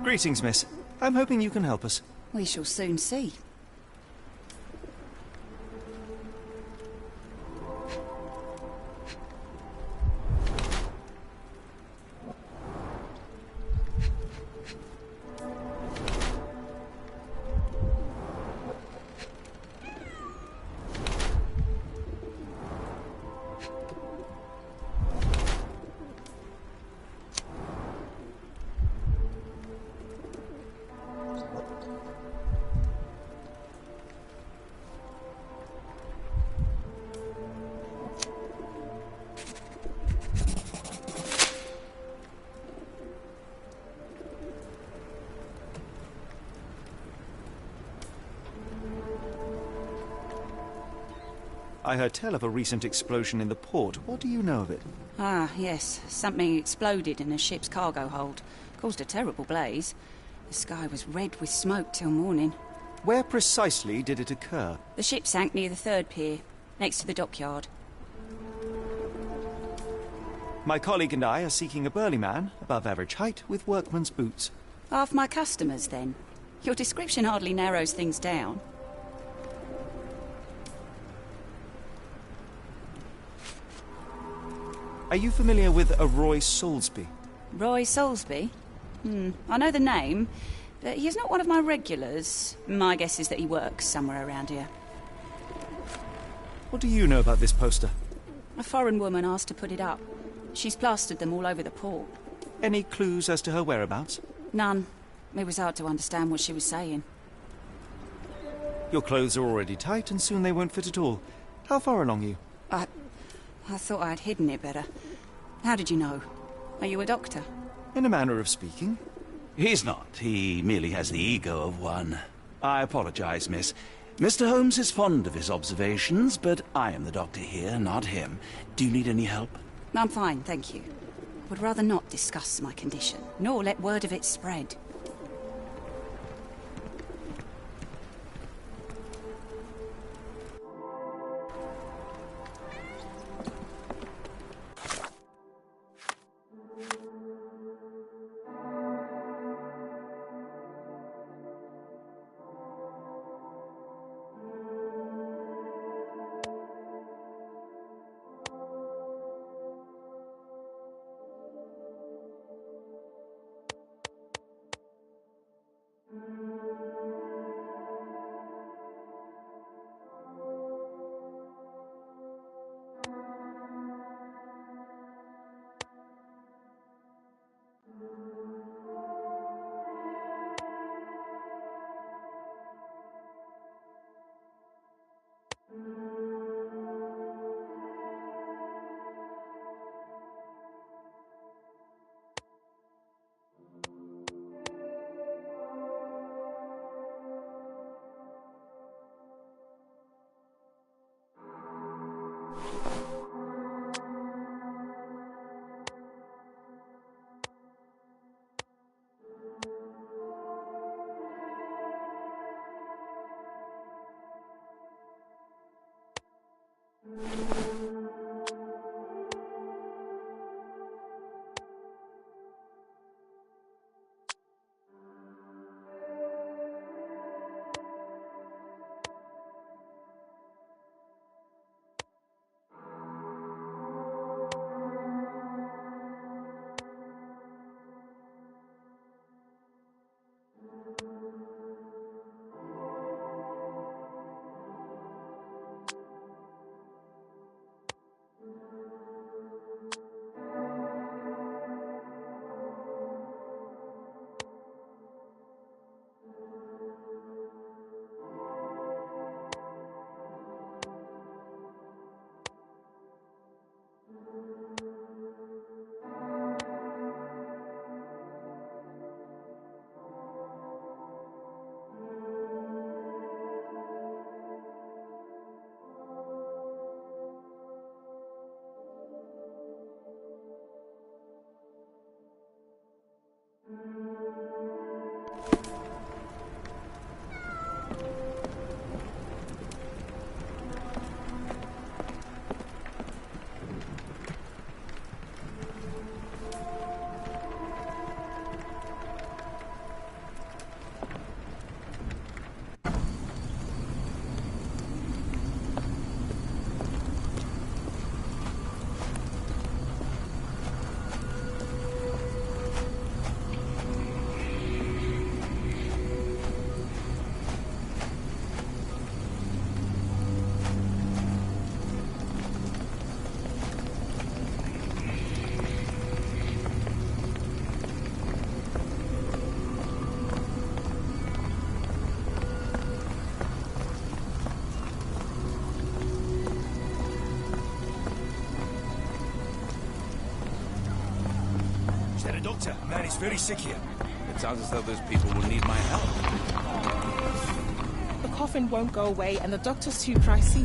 I: Greetings, miss. I'm hoping you can help us.
K: We shall soon see.
I: I heard tell of a recent explosion in the port. What do you know of it?
K: Ah, yes. Something exploded in a ship's cargo hold. Caused a terrible blaze. The sky was red with smoke till morning.
I: Where precisely did it occur?
K: The ship sank near the third pier, next to the dockyard.
I: My colleague and I are seeking a burly man, above average height, with workman's boots.
K: Half my customers, then. Your description hardly narrows things down.
I: Are you familiar with a Roy Soulsby?
K: Roy Soulsby? I know the name, but he's not one of my regulars. My guess is that he works somewhere around here.
I: What do you know about this poster?
K: A foreign woman asked to put it up. She's plastered them all over the port.
I: Any clues as to her whereabouts?
K: None. It was hard to understand what she was saying.
I: Your clothes are already tight, and soon they won't fit at all. How far along are you?
K: I thought I'd hidden it better. How did you know? Are you a doctor?
I: In a manner of speaking.
B: He's not. He merely has the ego of one. I apologize, miss. Mr. Holmes is fond of his observations, but I am the doctor here, not him. Do you need any help?
K: I'm fine, thank you. I would rather not discuss my condition, nor let word of it spread.
J: Doctor, man is very sick here.
B: It sounds as though those people will need my help.
L: The coffin won't go away and the doctor's too pricey.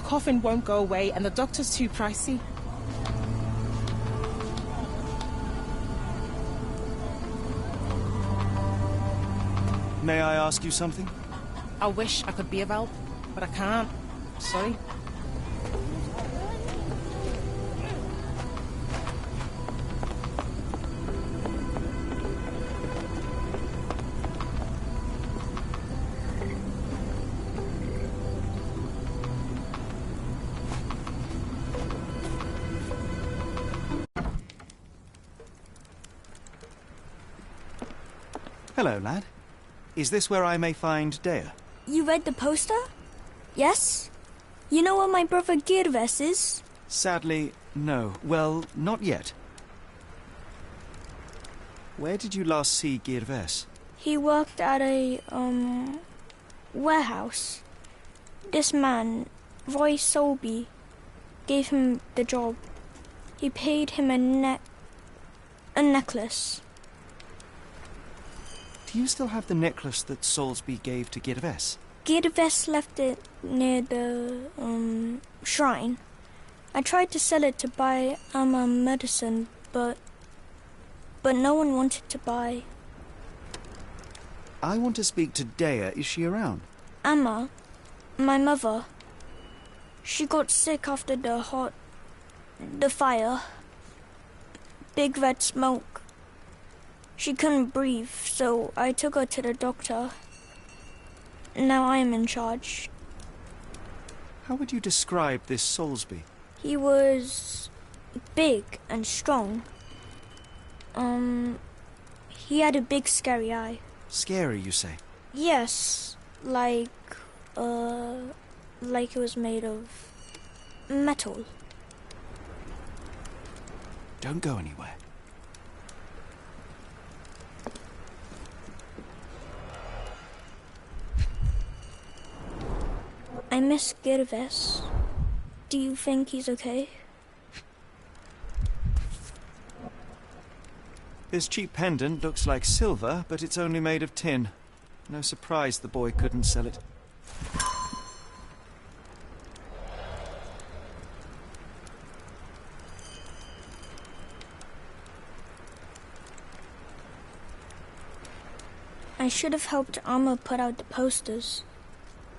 L: coffin won't go away and the doctor's too pricey.
I: May I ask you something?
L: I wish I could be of help, but I can't. Sorry.
I: Hello, lad. Is this where I may find Dea?
M: You read the poster? Yes? You know where my brother Girves is?
I: Sadly, no. Well, not yet. Where did you last see Girves?
M: He worked at a, warehouse. This man, Roy Solby, gave him the job. He paid him a necklace.
I: Do you still have the necklace that Soulsby gave to Girves?
M: Girves left it near the, shrine. I tried to sell it to buy Amma medicine, but no one wanted to buy.
I: I want to speak to Dea. Is she around?
M: Amma, my mother, she got sick after the fire. Big red smoke. She couldn't breathe, so I took her to the doctor. Now I am in charge.
I: How would you describe this Soulsby?
M: He was big and strong. He had a big scary eye.
I: Scary, you say?
M: Yes, like it was made of metal.
I: Don't go anywhere.
M: I miss Girves. Do you think he's okay?
I: This cheap pendant looks like silver, but it's only made of tin. No surprise the boy couldn't sell it.
M: I should have helped Amma put out the posters.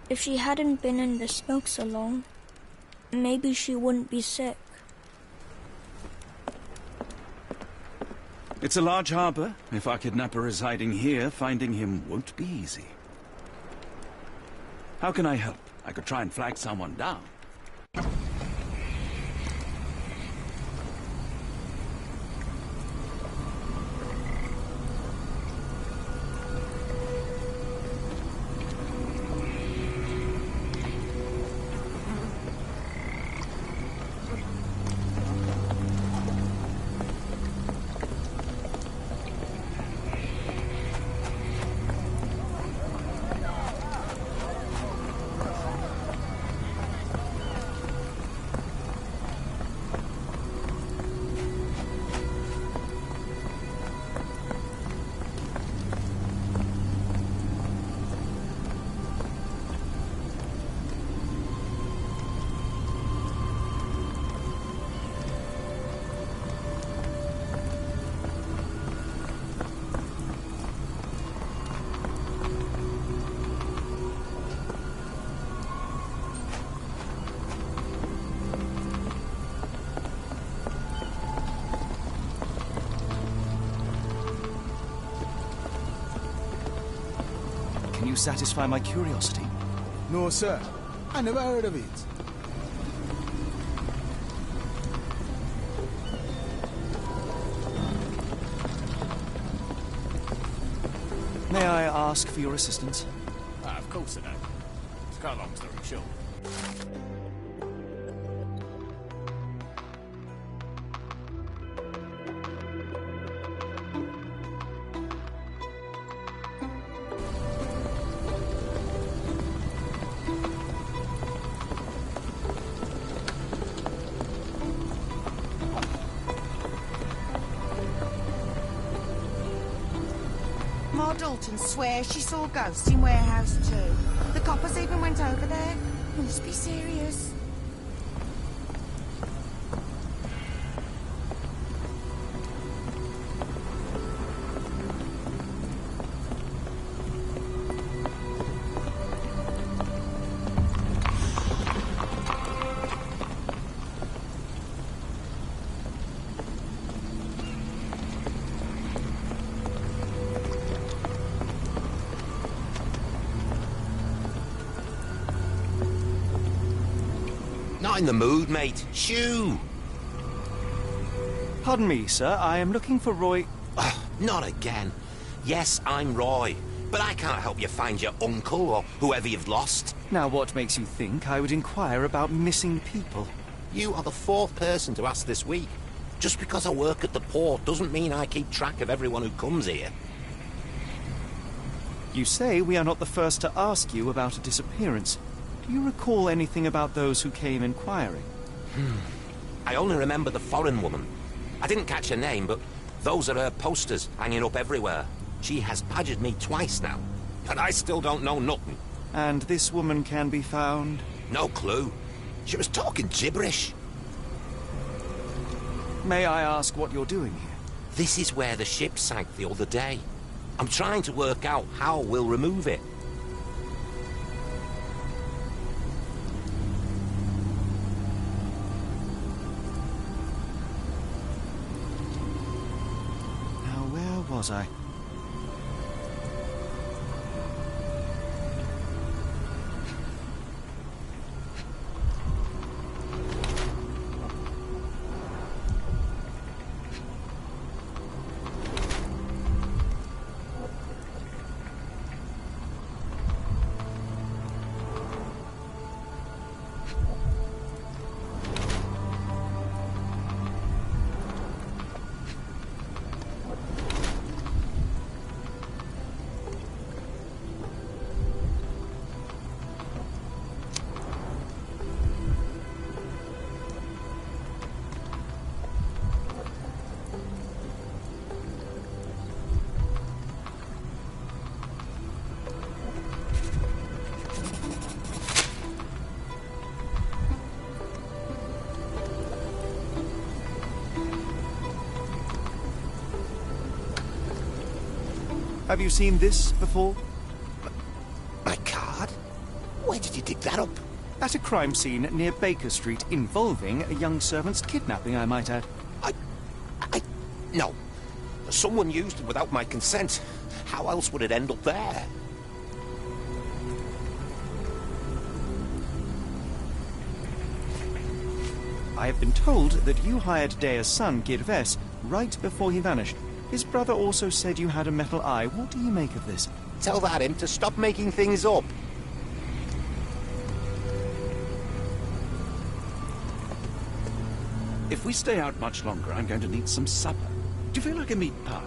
M: If she hadn't been in the smoke so long, maybe she wouldn't be sick.
B: It's a large harbour. If our kidnapper is hiding here, finding him won't be easy. How can I help? I could try and flag someone down.
I: Can you satisfy my curiosity?
N: No, sir. I never heard of it.
I: May I ask for your assistance?
F: Of course I know. To cut a long story short.
O: Ma Dalton swears she saw ghosts in warehouse too. The coppers even went over there. You must be serious.
P: Find the mood, mate. Shoo!
I: Pardon me, sir. I am looking for Roy...
P: Not again. Yes, I'm Roy. But I can't help you find your uncle or whoever you've lost.
I: Now, what makes you think I would inquire about missing people?
P: You are the 4th person to ask this week. Just because I work at the port doesn't mean I keep track of everyone who comes here.
I: You say we are not the first to ask you about a disappearance. Do you recall anything about those who came inquiring?
P: I only remember the foreign woman. I didn't catch her name, but those are her posters hanging up everywhere. She has badgered me twice now, but I still don't know nothing.
I: And this woman can be found?
P: No clue. She was talking gibberish.
I: May I ask what you're doing here?
P: This is where the ship sank the other day. I'm trying to work out how we'll remove it.
I: Now, where was I? Have you seen this before?
P: My card? Where did you dig that up?
I: At a crime scene near Baker Street involving a young servant's kidnapping, I might add.
P: No. Someone used it without my consent. How else would it end up there?
I: I have been told that you hired Dea's son, Girves, right before he vanished. His brother also said you had a metal eye. What do you make of this?
P: Tell that him to stop making things up.
B: If we stay out much longer, I'm going to need some supper. Do you feel like a meat pie?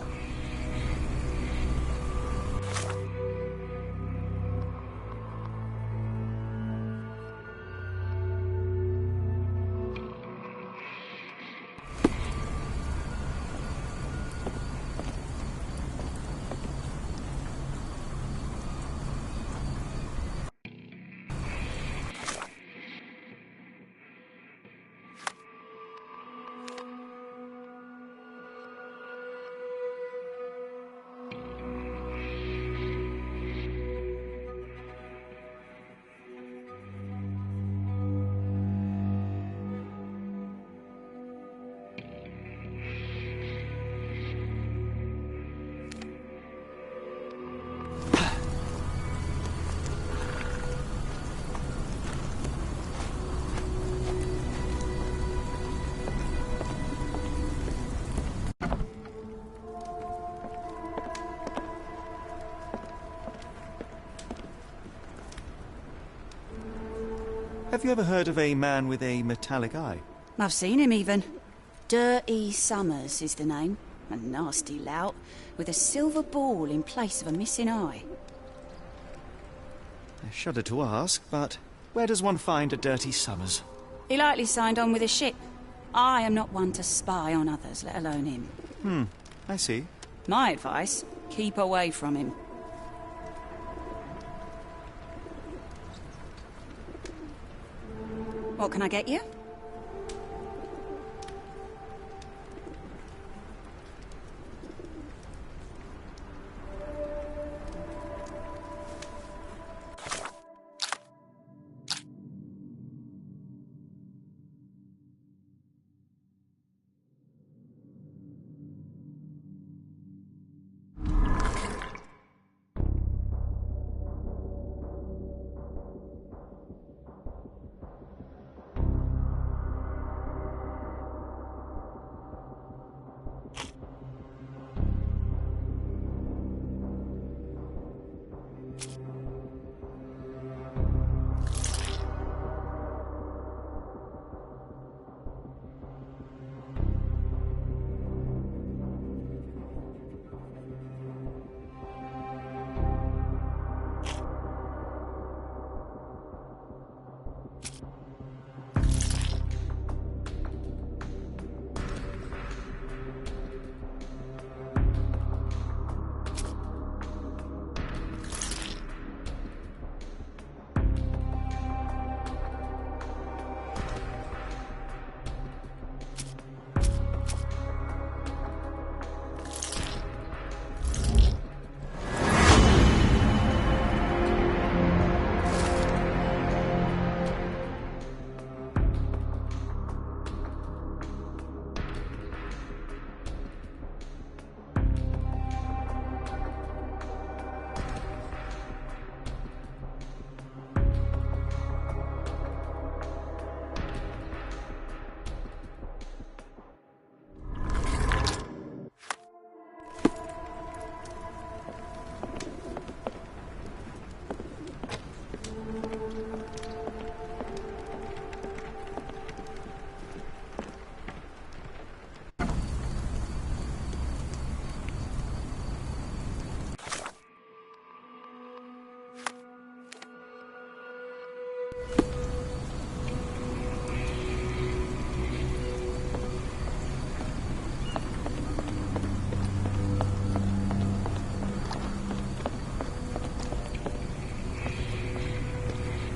I: Have you ever heard of a man with a metallic eye?
K: I've seen him even. Dirty Summers is the name. A nasty lout with a silver ball in place of a missing eye.
I: I shudder to ask, but where does one find a Dirty Summers?
K: He likely signed on with a ship. I am not one to spy on others, let alone him.
I: I see.
K: My advice, keep away from him. What can I get you?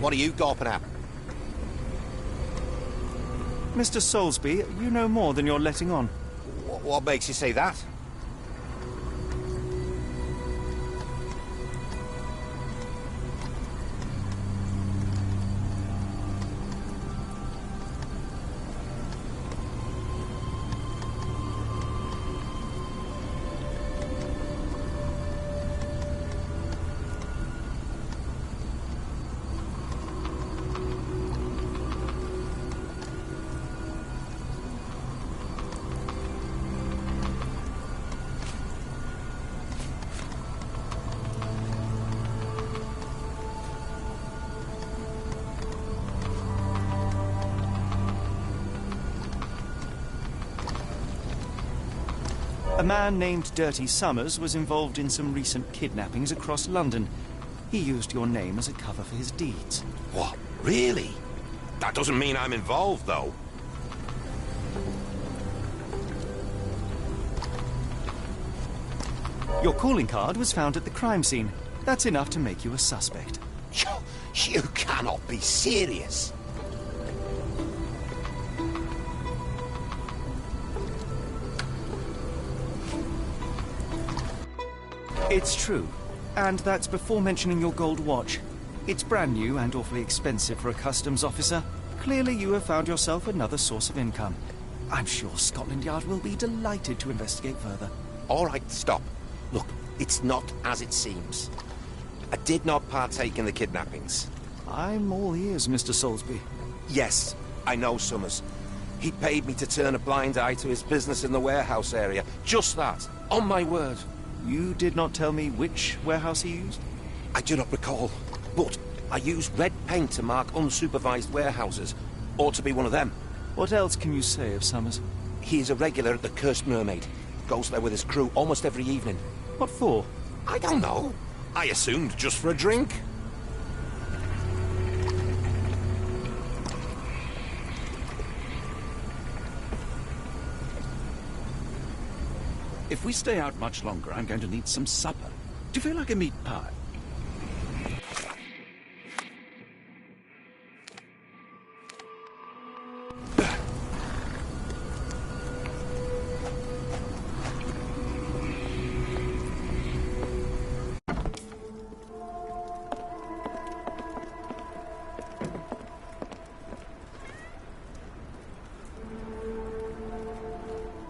P: What are you gawping at?
I: Mr. Soulsby, you know more than you're letting on.
P: What makes you say that?
I: A man named Dirty Summers was involved in some recent kidnappings across London. He used your name as a cover for his deeds.
P: What? Really? That doesn't mean I'm involved, though.
I: Your calling card was found at the crime scene. That's enough to make you a suspect.
P: You cannot be serious.
I: It's true. And that's before mentioning your gold watch. It's brand new and awfully expensive for a customs officer. Clearly you have found yourself another source of income. I'm sure Scotland Yard will be delighted to investigate further.
P: All right, stop. Look, it's not as it seems. I did not partake in the kidnappings.
I: I'm all ears, Mr. Soulsby.
P: Yes, I know Summers. He paid me to turn a blind eye to his business in the warehouse area. Just that. On my word.
I: You did not tell me which warehouse he used?
P: I do not recall, but I used red paint to mark unsupervised warehouses. Ought to be one of them.
I: What else can you say of Summers?
P: He is a regular at the Cursed Mermaid. Goes there with his crew almost every evening.
I: What for?
P: I don't know. I assumed just for a drink.
B: If we stay out much longer, I'm going to need some supper. Do you feel like a meat pie?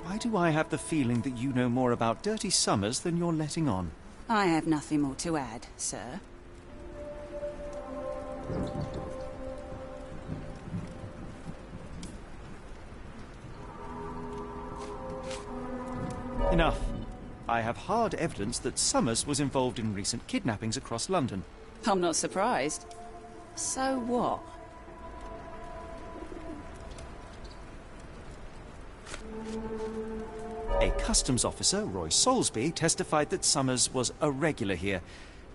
I: Why do I have the feeling that you know more about Dirty Summers than you're letting on?
K: I have nothing more to add, sir.
I: Enough. I have hard evidence that Summers was involved in recent kidnappings across London.
K: I'm not surprised. So what?
I: A customs officer, Roy Soulsby, testified that Summers was a regular here.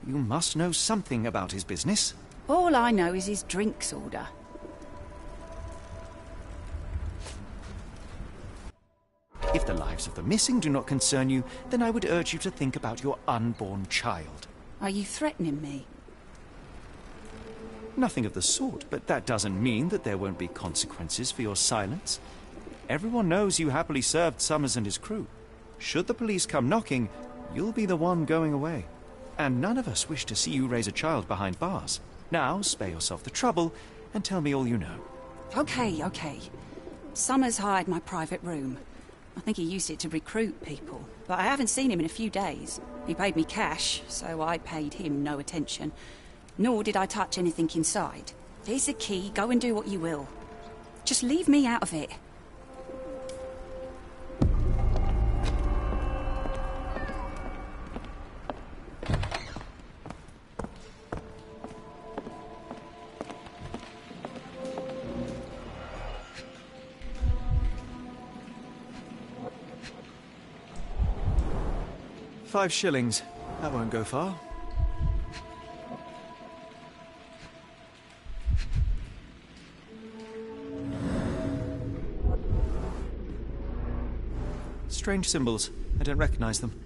I: You must know something about his business.
K: All I know is his drinks order.
I: If the lives of the missing do not concern you, then I would urge you to think about your unborn child.
K: Are you threatening me?
I: Nothing of the sort, but that doesn't mean that there won't be consequences for your silence. Everyone knows you happily served Summers and his crew. Should the police come knocking, you'll be the one going away. And none of us wish to see you raise a child behind bars. Now, spare yourself the trouble and tell me all you know.
K: Okay. Summers hired my private room. I think he used it to recruit people, but I haven't seen him in a few days. He paid me cash, so I paid him no attention. Nor did I touch anything inside. Here's the key, go and do what you will. Just leave me out of it.
I: £5. That won't go far. Strange symbols. I don't recognize them.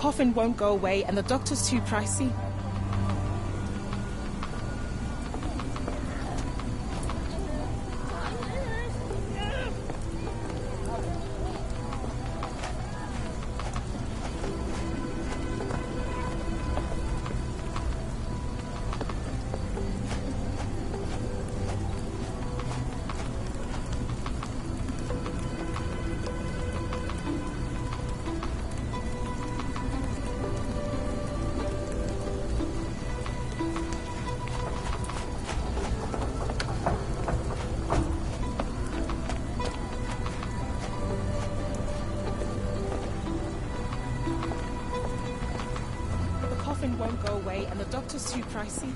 L: coffin won't go away and the doctor's too pricey. Won't go away and the doctor's too pricey.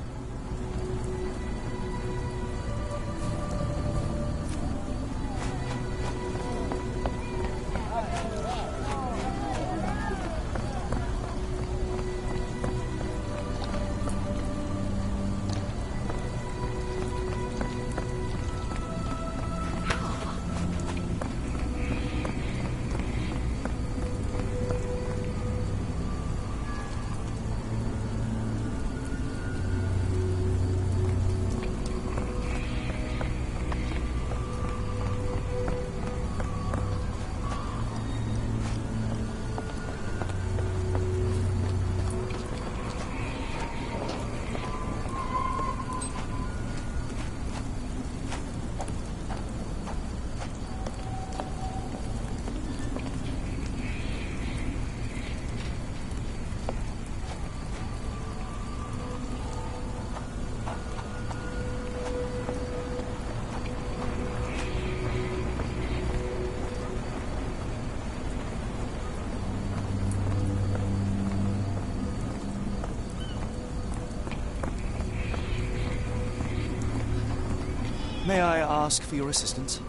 I: May I ask for your assistance?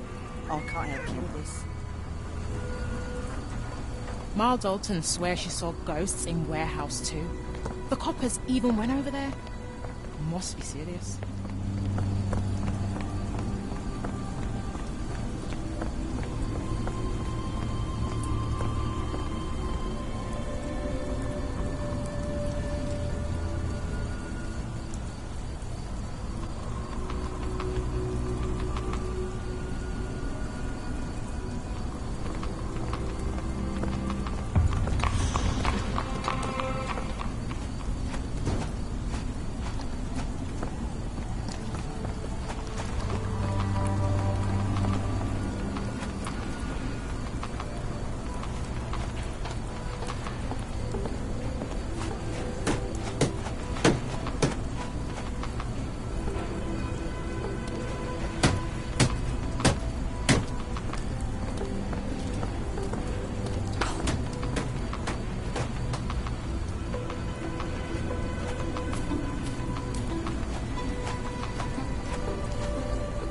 O: I can't help you with this.
L: Mal Dalton swears she saw ghosts in Warehouse 2. The coppers even went over there. Must be serious.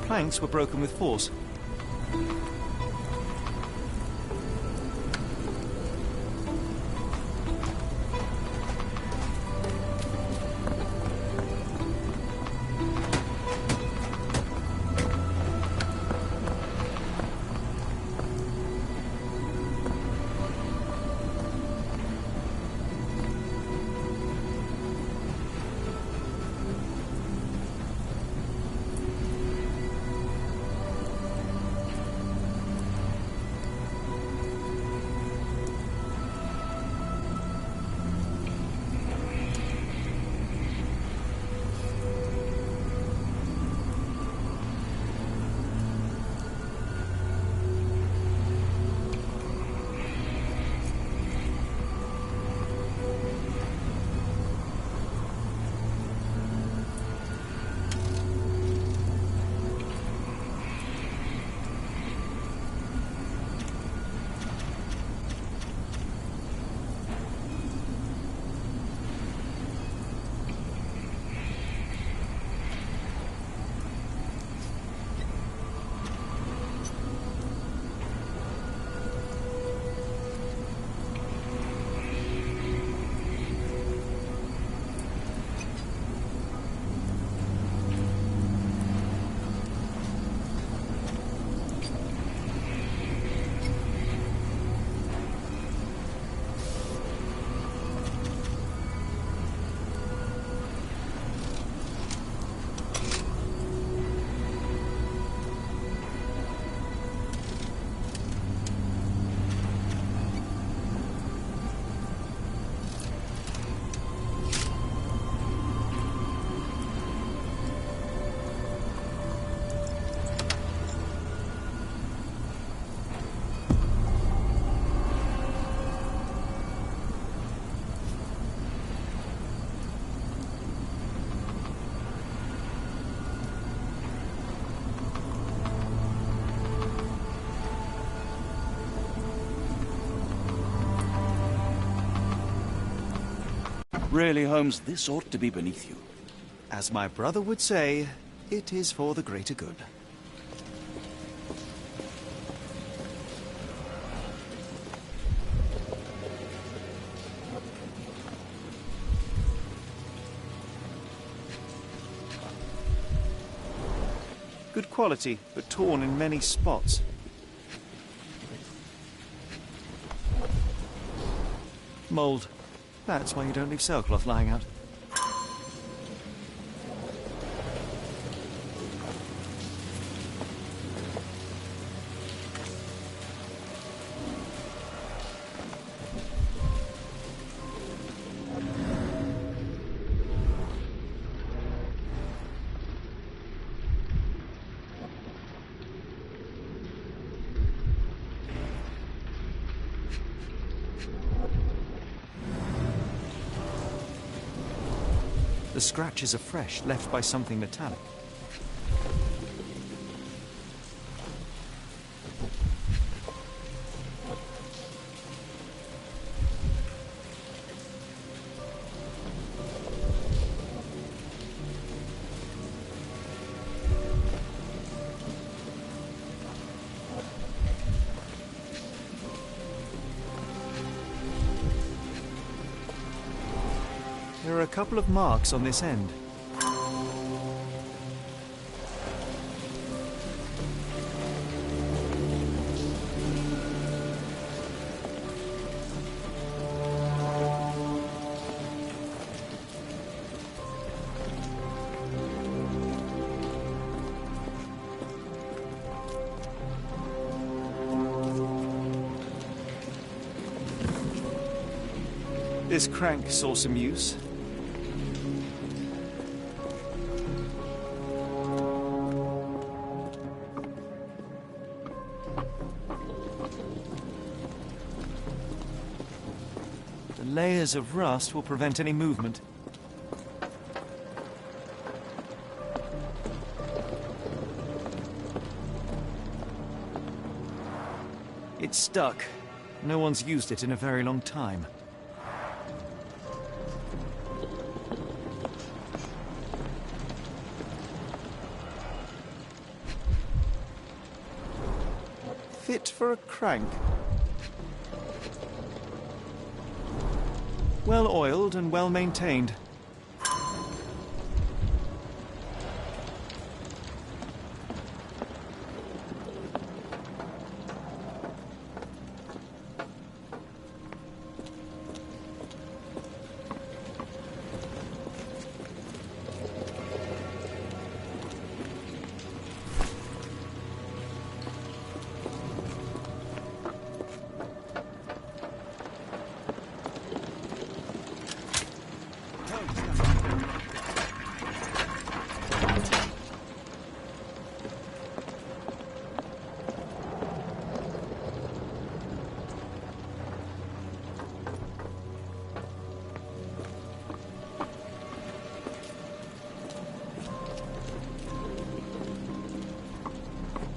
I: Planks were broken with force.
B: Really, Holmes, this ought to be beneath you.
I: As my brother would say, it is for the greater good. Good quality, but torn in many spots. Mould. That's why you don't leave sailcloth lying out. The scratches are fresh, left by something metallic. There are a couple of marks on this end. This crank saw some use. The layers of rust will prevent any movement. It's stuck. No one's used it in a very long time. Fit for a crank. Well oiled and well maintained.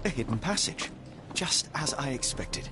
I: A hidden passage, just as I expected.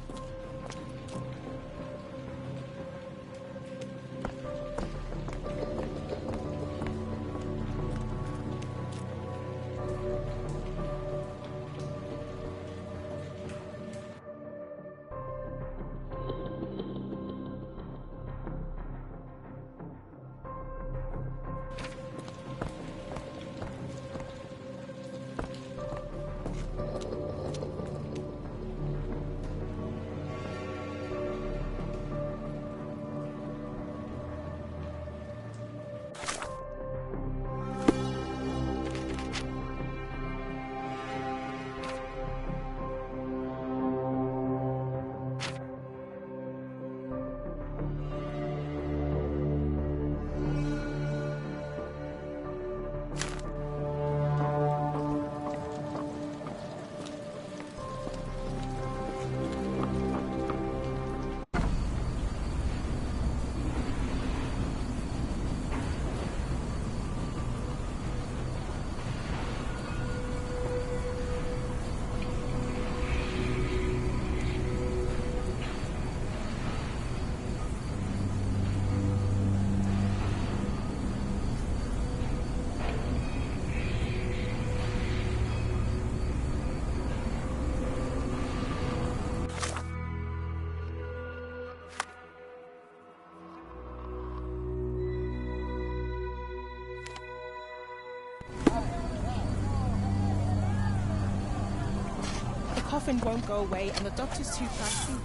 L: coughing won't go away and the doctor's too pricey.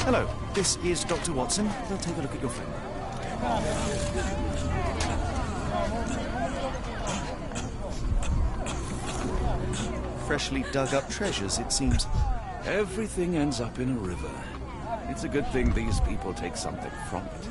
I: Hello, this is Dr. Watson. We'll take a look at your friend. Freshly dug up treasures, it seems.
B: Everything ends up in a river. It's a good thing these people take something from it.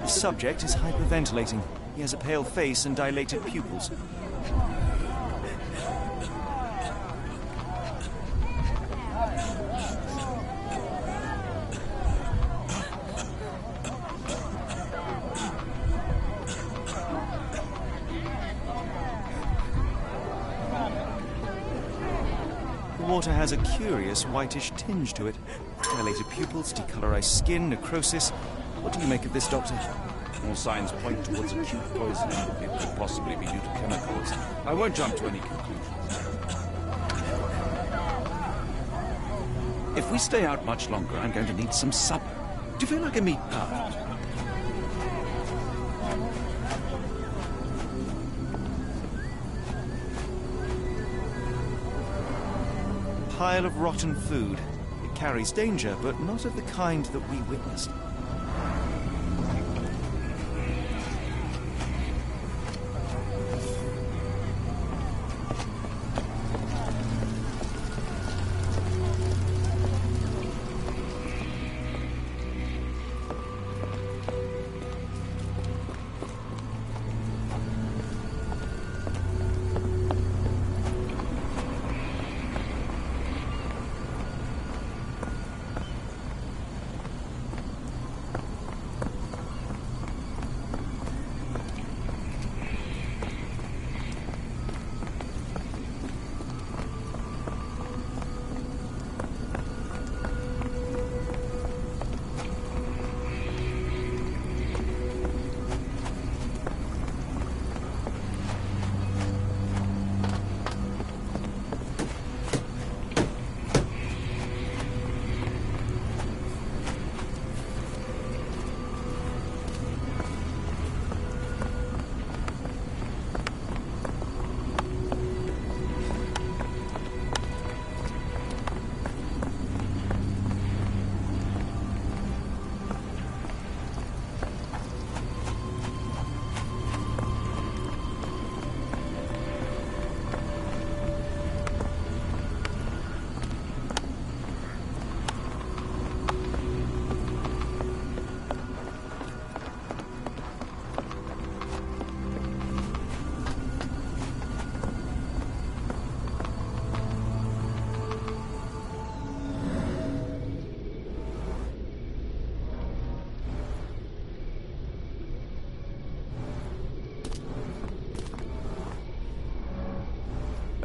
I: The subject is hyperventilating. He has a pale face and dilated pupils. The water has a curious whitish tinge to it. Dilated pupils, decolorized skin, necrosis. What do you make of this, Doctor?
B: All signs point towards acute poisoning. It could possibly be due to chemicals. I won't jump to any conclusions. If we stay out much longer, I'm going to need some supper. Do you feel like a meat pie?
I: Pile of rotten food. It carries danger, but not of the kind that we witnessed.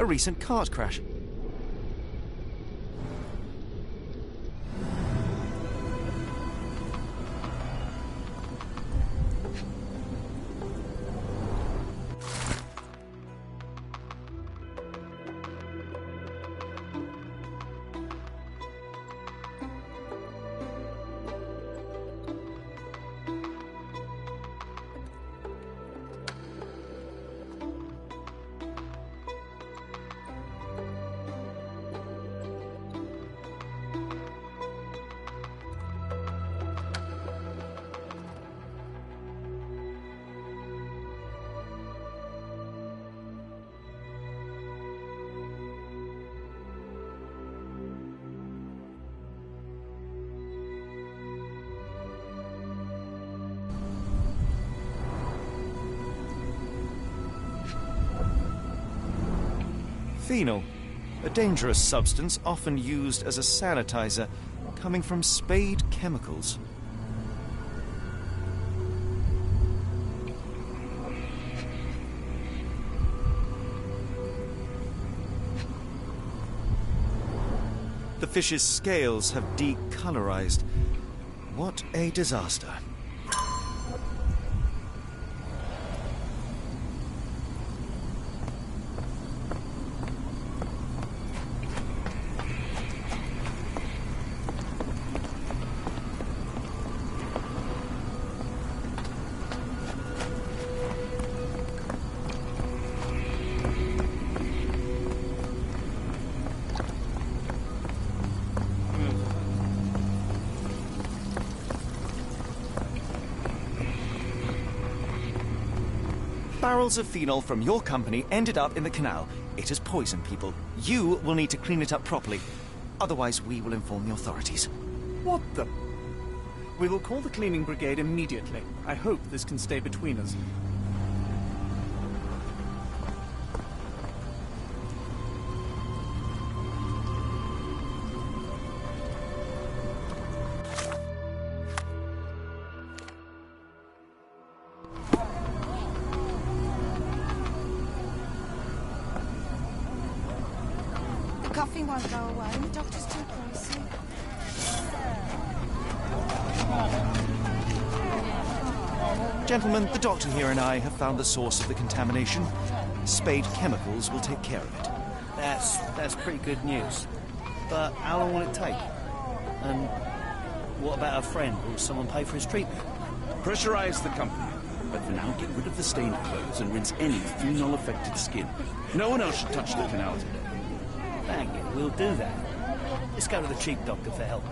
I: A recent cart crash. Phenol, a dangerous substance often used as a sanitizer, coming from Spade Chemicals. The fish's scales have decolorized. What a disaster. Barrels of phenol from your company ended up in the canal. It has poisoned people. You will need to clean it up properly. Otherwise, we will inform the authorities.
Q: What the... We will call the cleaning brigade immediately. I hope this can stay between us.
R: The coffee won't go away. The doctor's too crazy.
I: Gentlemen, the doctor here and I have found the source of the contamination. Spade Chemicals will take care of it.
J: That's pretty good news. But how long will it take? And what about our friend? Will someone pay for his treatment?
B: Pressurize the company. But for now, get rid of the stained clothes and rinse any phenol-affected skin. No one else should touch the canal today.
J: Bang it, we'll do that. Let's go to the chief doctor for help.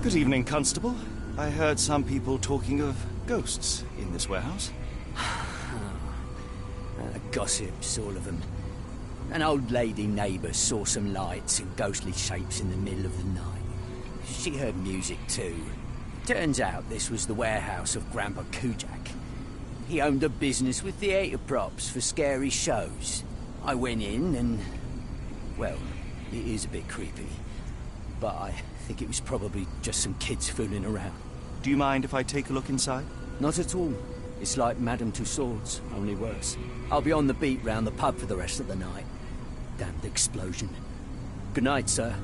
I: Good evening, Constable. I heard some people talking of ghosts in this warehouse.
J: Gossips, all of them. An old lady neighbour saw some lights and ghostly shapes in the middle of the night. She heard music too. Turns out this was the warehouse of Grandpa Kujak. He owned a business with theatre props for scary shows. I went in and... well, it is a bit creepy. But I think it was probably just some kids fooling around.
I: Do you mind if I take a look inside?
J: Not at all. It's like Madame Tussauds, only worse. I'll be on the beat round the pub for the rest of the night. Damned explosion. Good night, sir.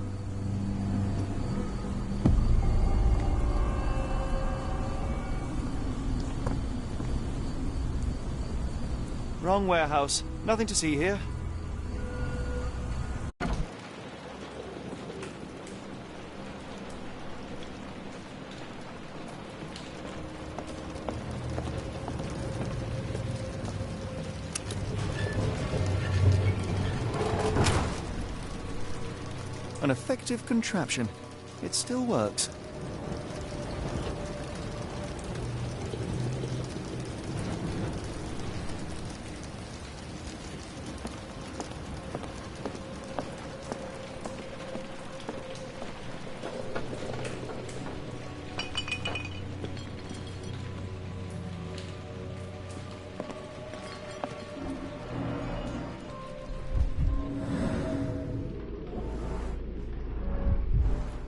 I: Wrong warehouse. Nothing to see here. An effective contraption. It still works.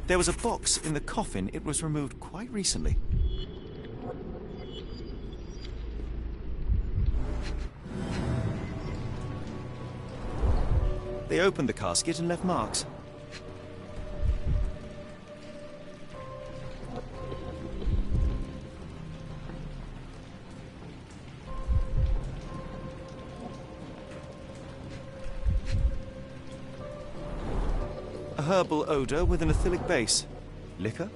I: There was a box in the coffin. It was removed quite recently. They opened the casket and left marks. A herbal odor with an ethylic base. Liquor?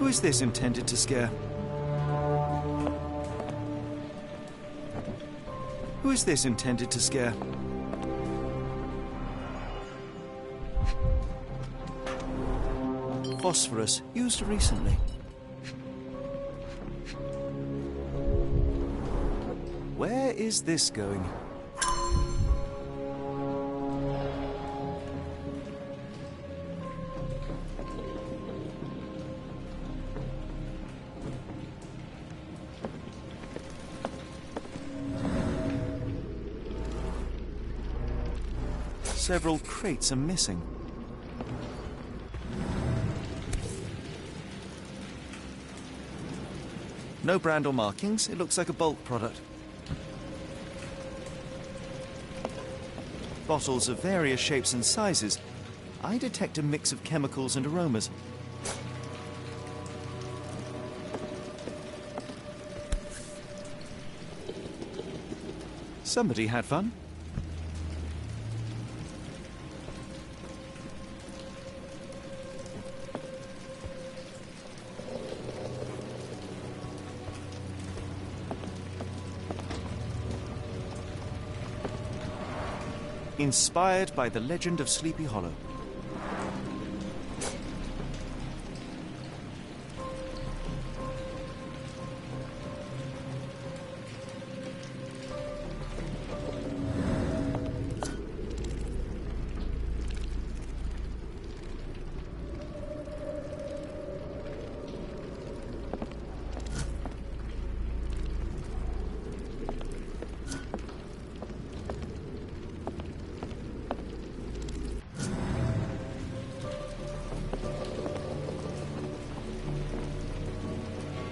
I: Who is this intended to scare? Who is this intended to scare? Phosphorus, used recently. Where is this going? several crates are missing. No brand or markings. It looks like a bulk product. Bottles of various shapes and sizes. I detect a mix of chemicals and aromas. Somebody had fun. Inspired by the legend of Sleepy Hollow.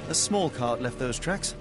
I: A small cart left those tracks.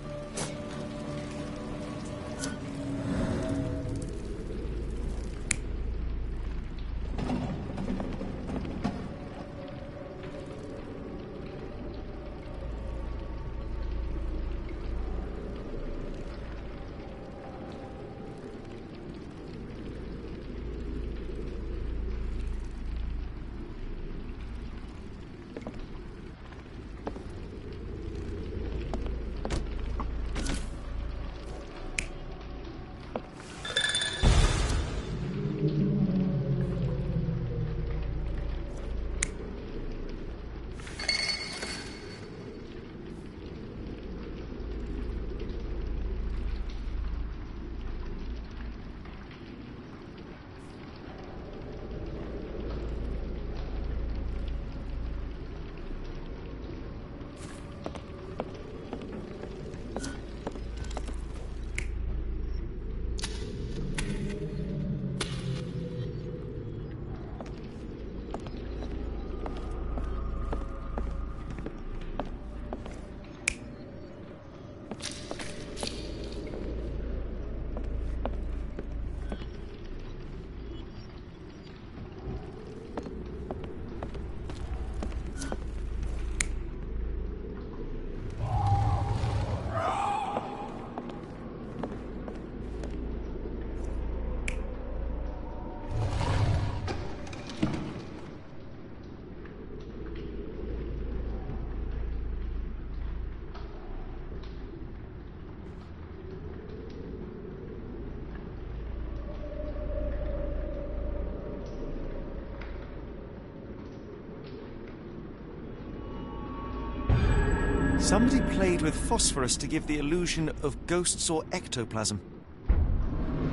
I: Somebody played with phosphorus to give the illusion of ghosts or ectoplasm.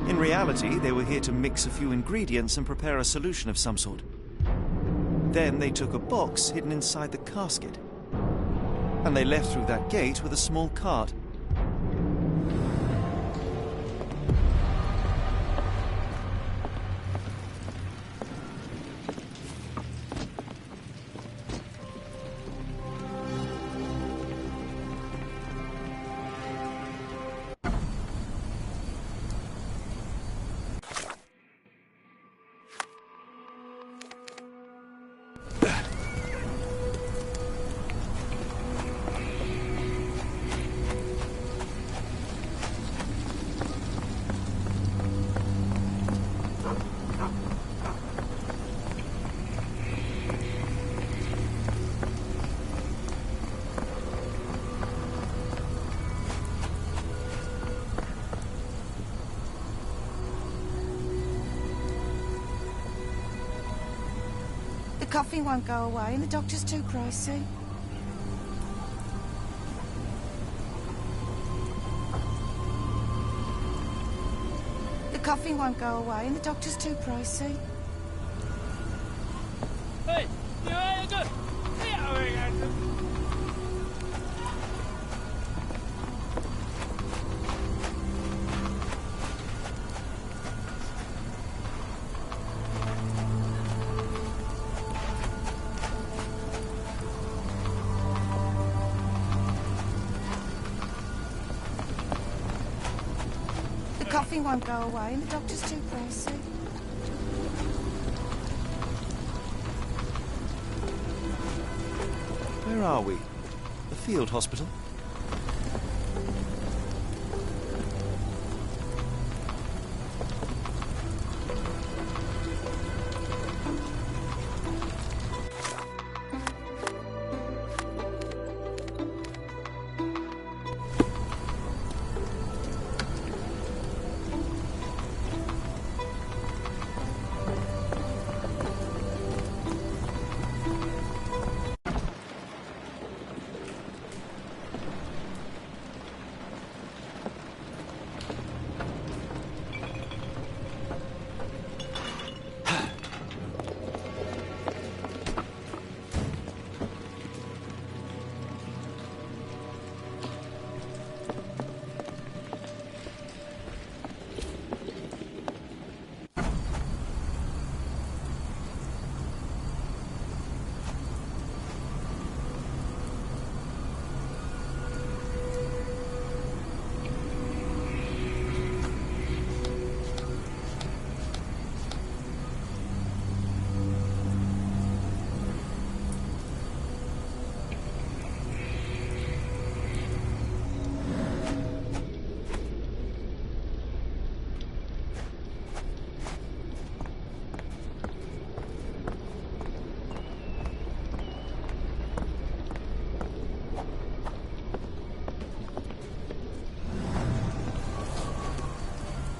I: In reality, they were here to mix a few ingredients and prepare a solution of some sort. Then they took a box hidden inside the casket. And they left through that gate with a small cart.
R: The coffee won't go away and the doctor's too pricey. The coffee won't go away and the doctor's too pricey.
S: Hey, you are good.
R: coffee won't go away and the doctor's too pricey.
I: Where are we? The field hospital?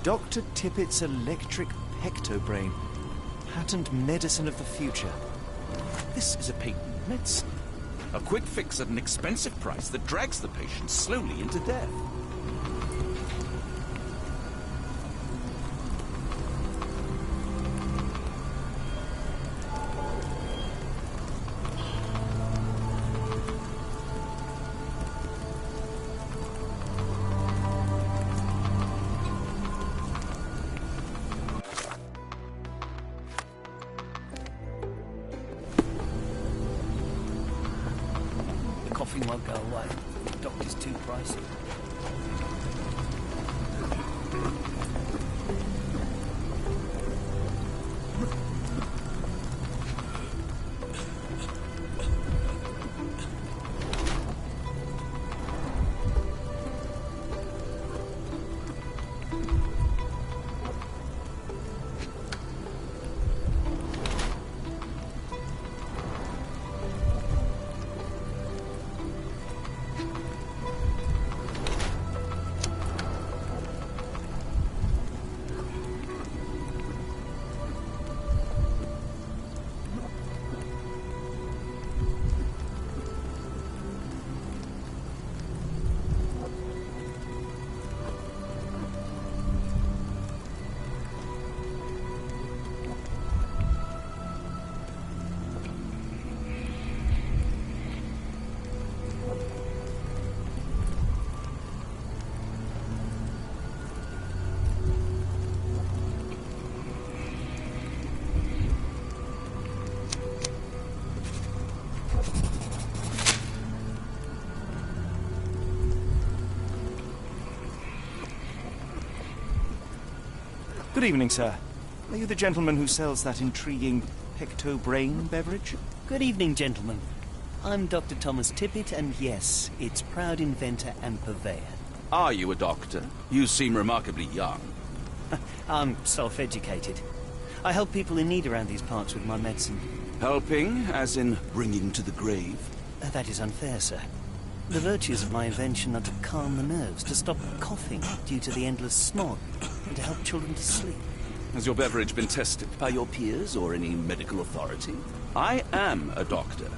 I: Dr. Tippett's electric pectobrain. Patent medicine of the future.
B: This is a patent medicine. A quick fix at an expensive price that drags the patient slowly into death.
J: Coffee won't go away. The doctor's too pricey.
I: Good evening, sir. Are you the gentleman who sells that intriguing pectobrain beverage?
T: Good evening, gentlemen. I'm Dr. Thomas Tippett, and yes, its proud inventor and purveyor.
B: Are you a doctor? You seem remarkably young.
T: I'm self-educated. I help people in need around these parts with my medicine.
B: Helping, as in bringing to the grave?
T: That is unfair, sir. The virtues of my invention are to calm the nerves, to stop coughing due to the endless smog, and to help children to sleep.
B: Has your beverage been tested by your peers or any medical authority? I am a doctor,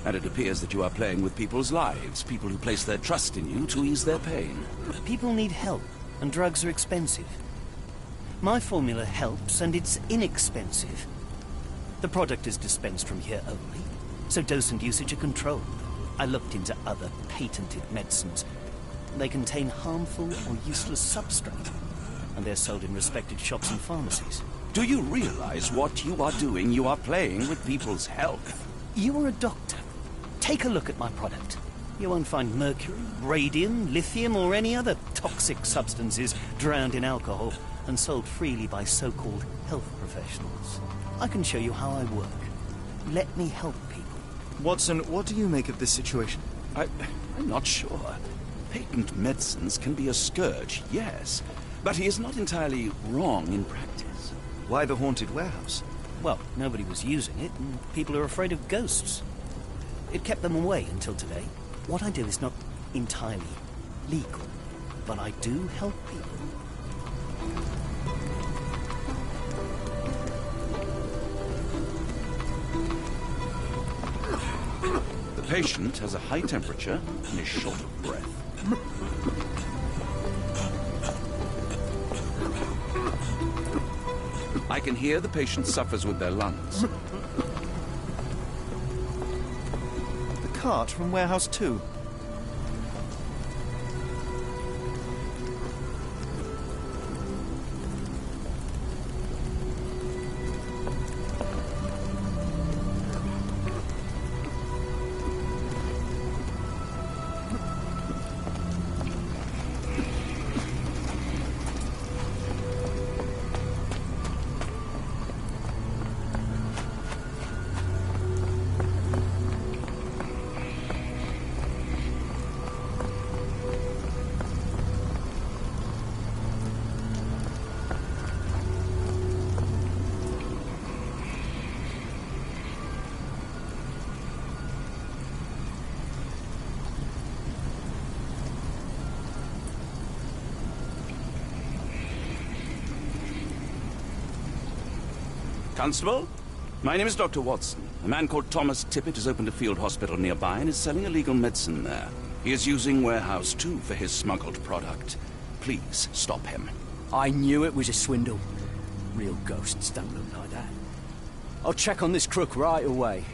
B: and it appears that you are playing with people's lives, people who place their trust in you to ease their pain.
T: People need help, and drugs are expensive. My formula helps, and it's inexpensive. The product is dispensed from here only, so dose and usage are controlled. I looked into other patented medicines. They contain harmful or useless substrate, and they're sold in respected shops and pharmacies.
B: Do you realize what you are doing? You are playing with people's health.
T: You are a doctor. Take a look at my product. You won't find mercury, radium, lithium, or any other toxic substances drowned in alcohol and sold freely by so-called health professionals. I can show you how I work. Let me help people.
I: Watson, what do you make of this situation?
B: I'm not sure. Patent medicines can be a scourge, yes, but he is not entirely wrong in practice.
I: Why the haunted warehouse?
T: Well, nobody was using it, and people are afraid of ghosts. It kept them away until today. What I do is not entirely legal, but I do help people.
B: The patient has a high temperature and is short of breath. I can hear the patient suffers with their lungs.
I: The cart from Warehouse 2.
B: Constable, my name is Dr. Watson. A man called Thomas Tippett has opened a field hospital nearby and is selling illegal medicine there. He is using Warehouse 2 for his smuggled product. Please stop him.
J: I knew it was a swindle. Real ghosts don't look like that. I'll check on this crook right away.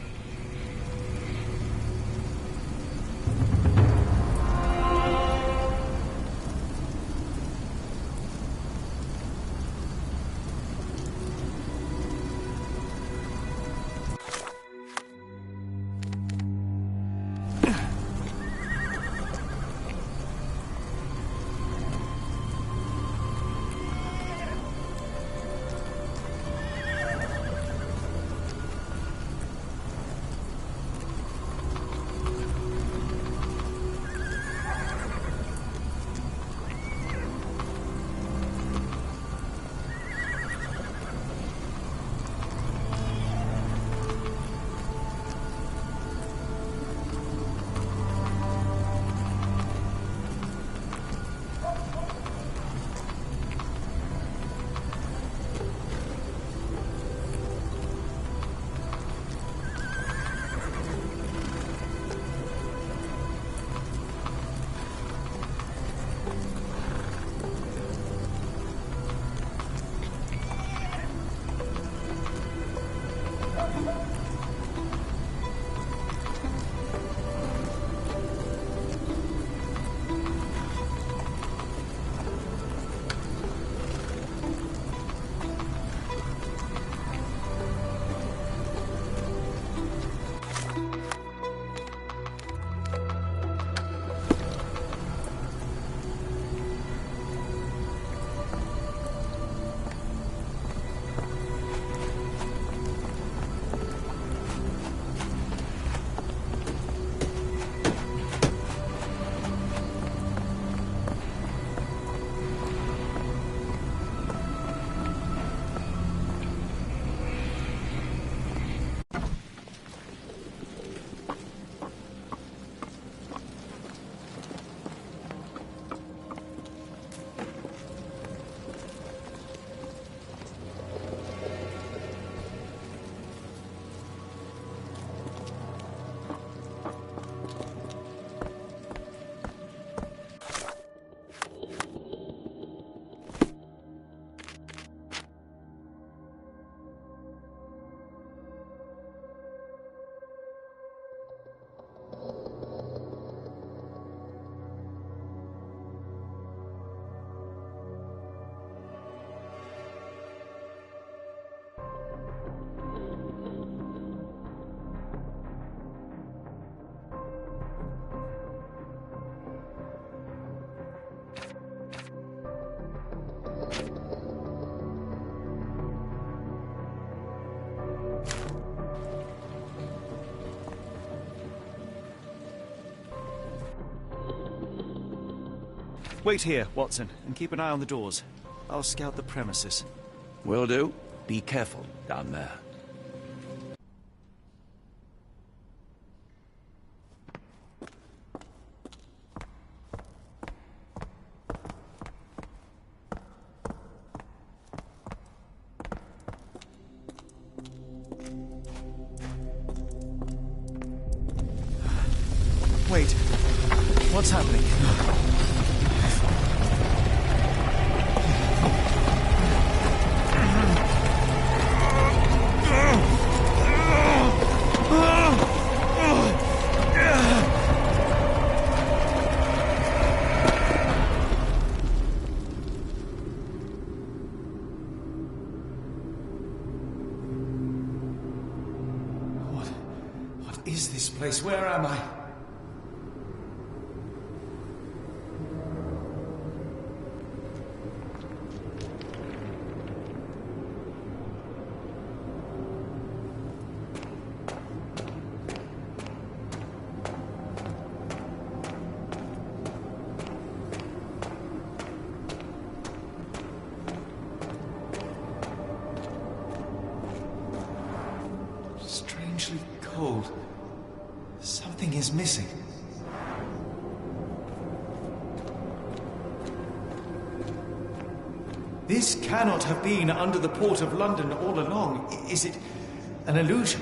I: Wait here, Watson, and keep an eye on the doors. I'll scout the premises.
B: Will do. Be careful down there.
I: Wait. What's happening?
A: What is this place? Where am I? Strangely cold. Something is missing. This cannot have been under the port of London all along. Is it an illusion?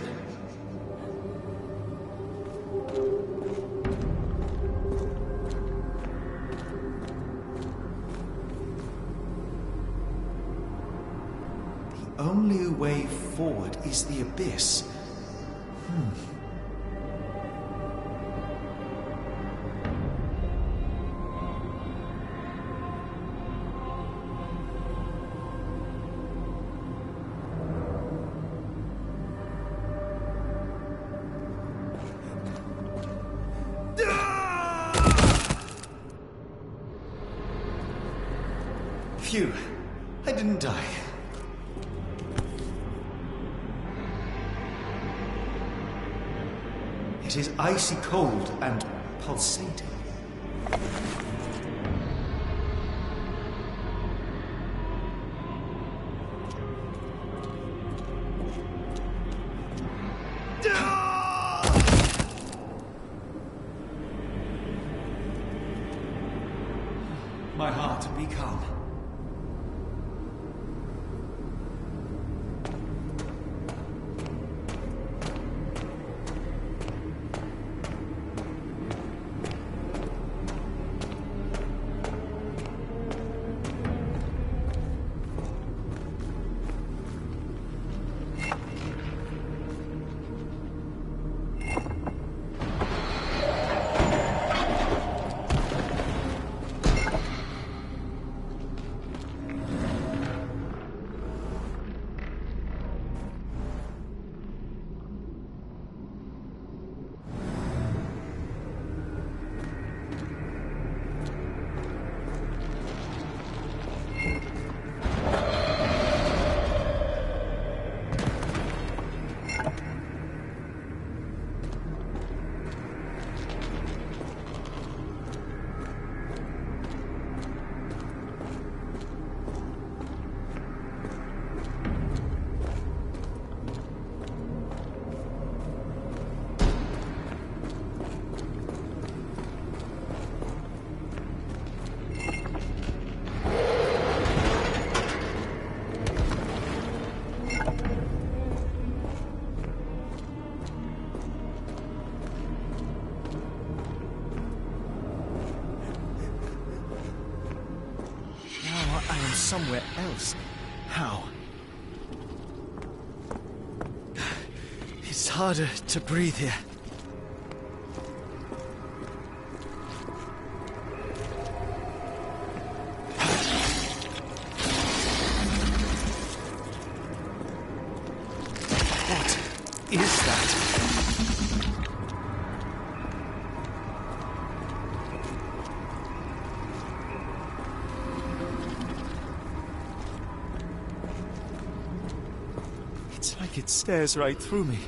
A: The only way forward is the abyss. Phew, I didn't die. It is icy cold and pulsating. My heart, be calm. Somewhere else. How? It's harder to breathe here. What is that? It's like it stares right through me.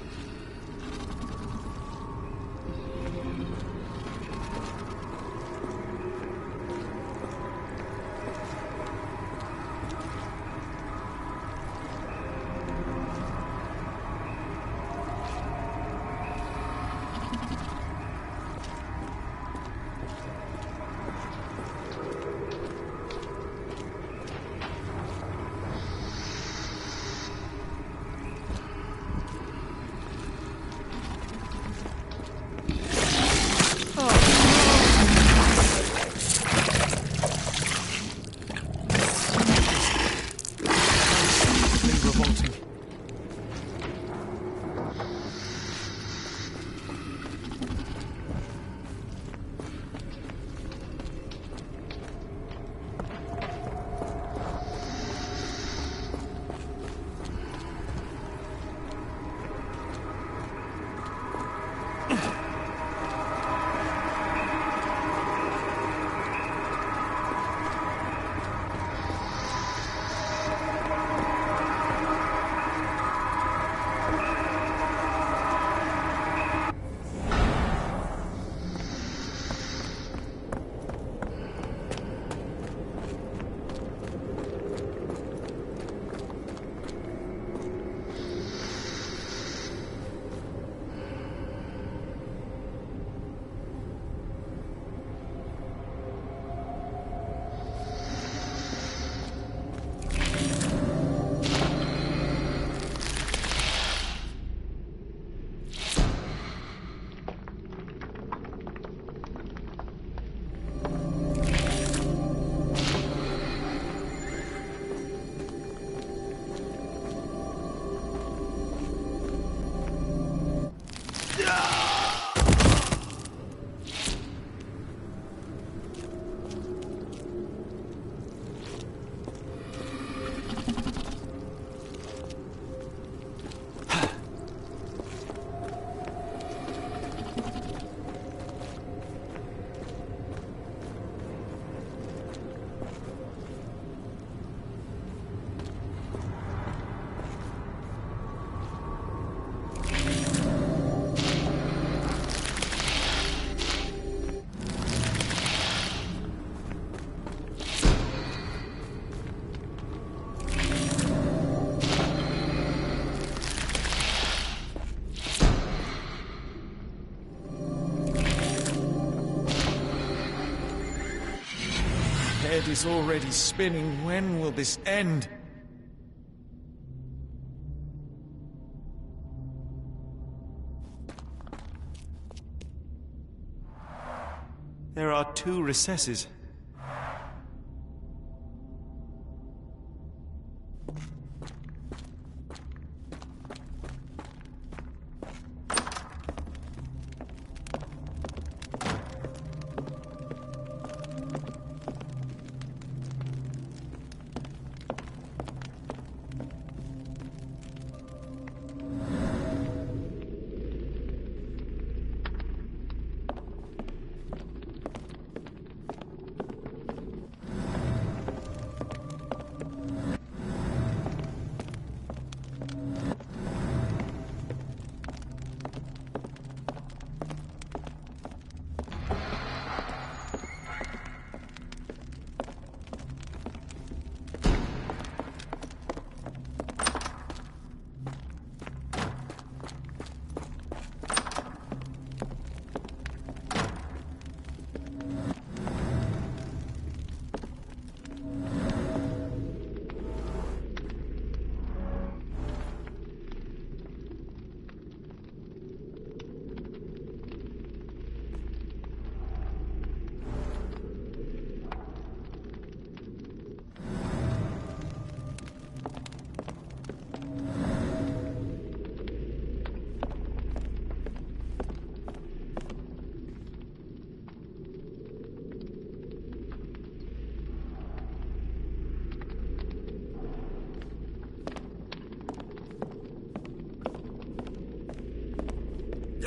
N: head is already spinning. When will this end? There are 2 recesses.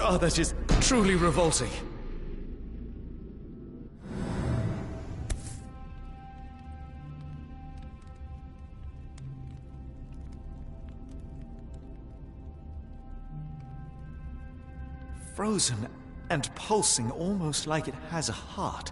N: Oh, that is truly revolting. Frozen and pulsing, almost like it has a heart.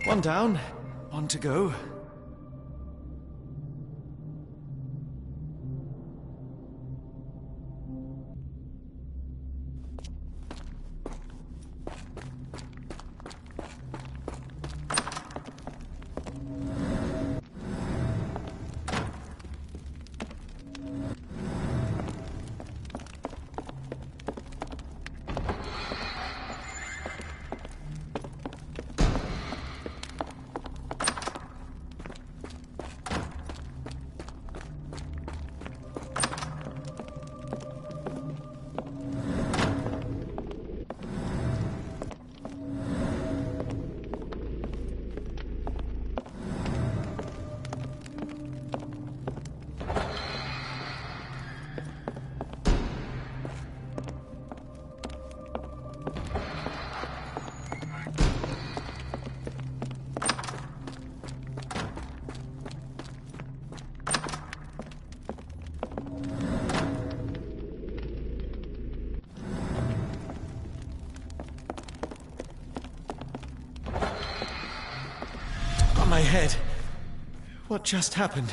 N: One down, one to go. My head. What just happened?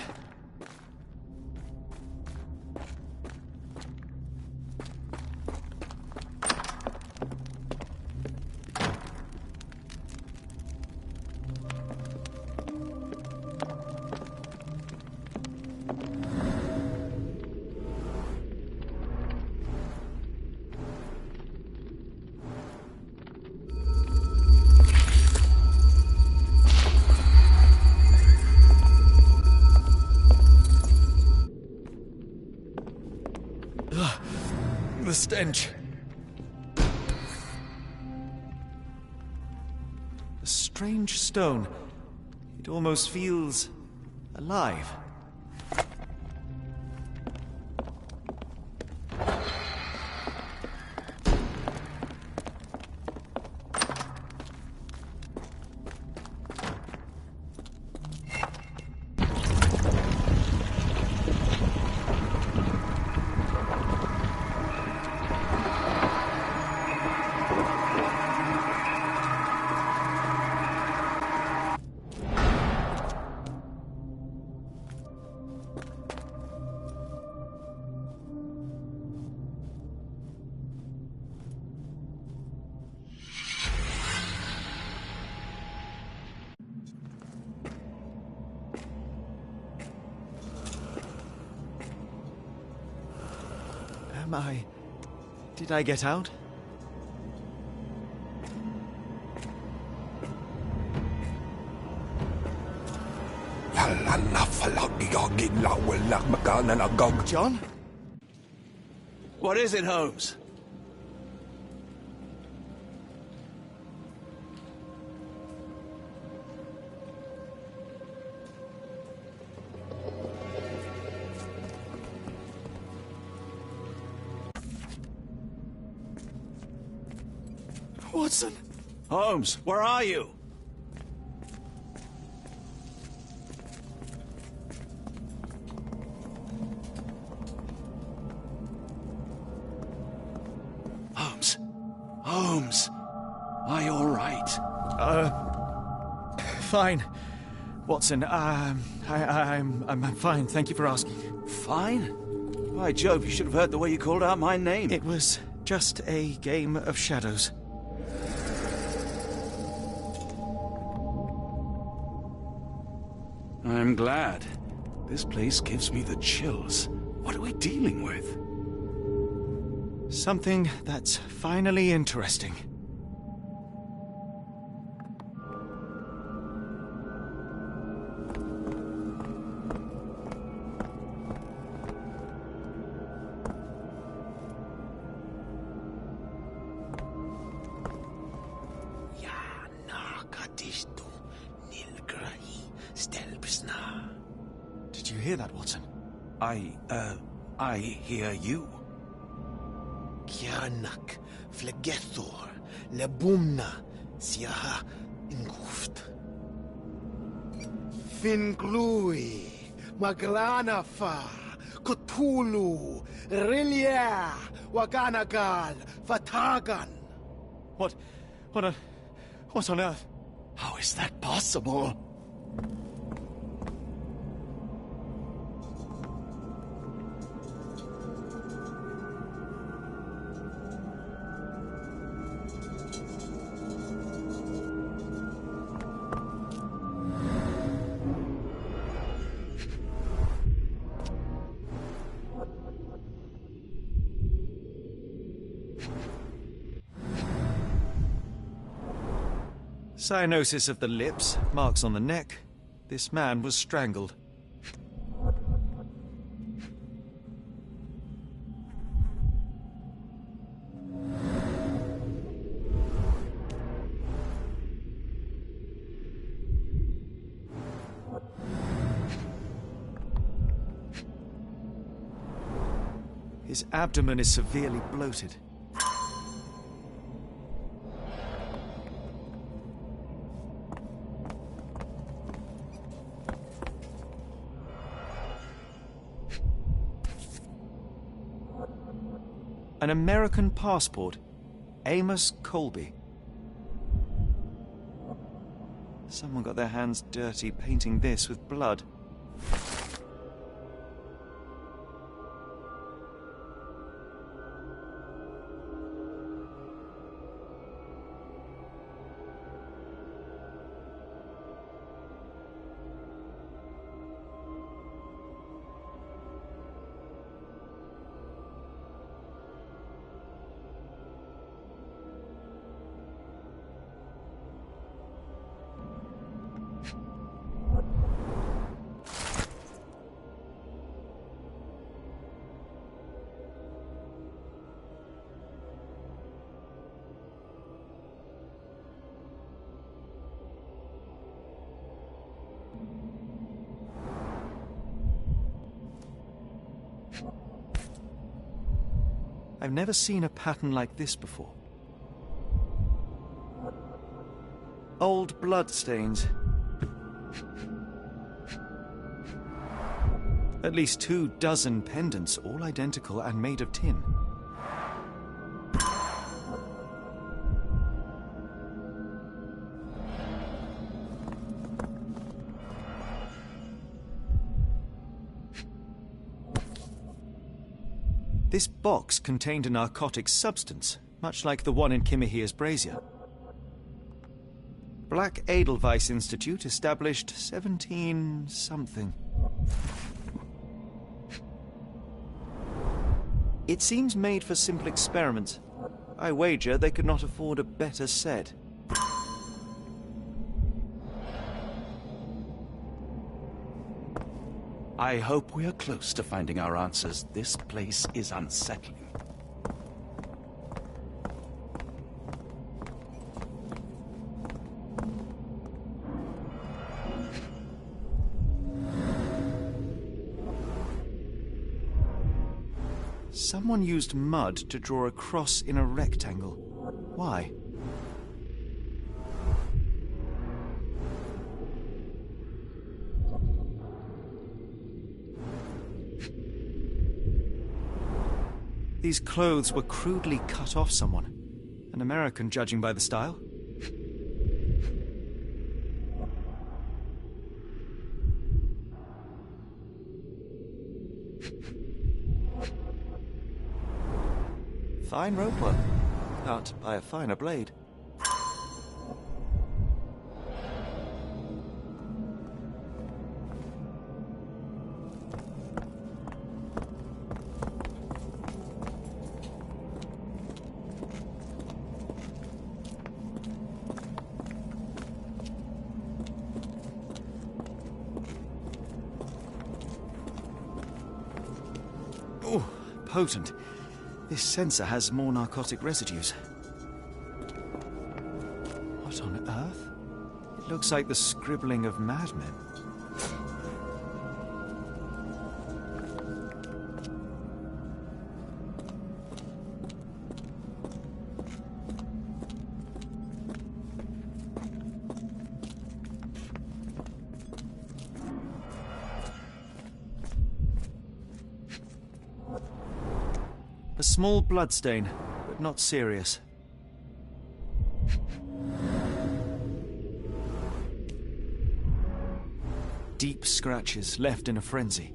N: the stench. A strange stone. It almost feels alive. Did I get out? John?
B: What is it, Holmes?
N: Watson!
B: Holmes, where are you? Holmes. Holmes. Are you all right?
N: Fine. Watson, I'm fine. Thank you for asking.
B: Fine? By Jove, you should have heard the way you called out my name.
N: It was just a game of shadows.
B: I'm glad. This place gives me the chills. What are we dealing with?
N: Something that's finally interesting. Did you hear that, Watson?
B: I hear you.
U: Kianak, Flegethor, Nebumna, Siaha, Inguft. Finglui, Maglanafa, Cthulhu, Rilia, Waganagal, Fatagan.
N: What on earth?
B: How is that possible?
N: Cyanosis of the lips, marks on the neck. This man was strangled. His abdomen is severely bloated. An American passport. Amos Colby. Someone got their hands dirty painting this with blood.
I: I've never seen a pattern like this before. Old bloodstains. At least 24 pendants, all identical and made of tin. This box contained a narcotic substance, much like the one in Kimihia's brazier. Black Edelweiss Institute, established 17-something. It seems made for simple experiments. I wager they could not afford a better set.
B: I hope we are close to finding our answers. This place is unsettling.
I: Someone used mud to draw a cross in a rectangle. Why? These clothes were crudely cut off someone. An American, judging by the style. Fine rope work. Cut by a finer blade. Oh, potent. This sensor has more narcotic residues. What on earth? It looks like the scribbling of madmen. A small bloodstain, but not serious. Deep scratches left in a frenzy.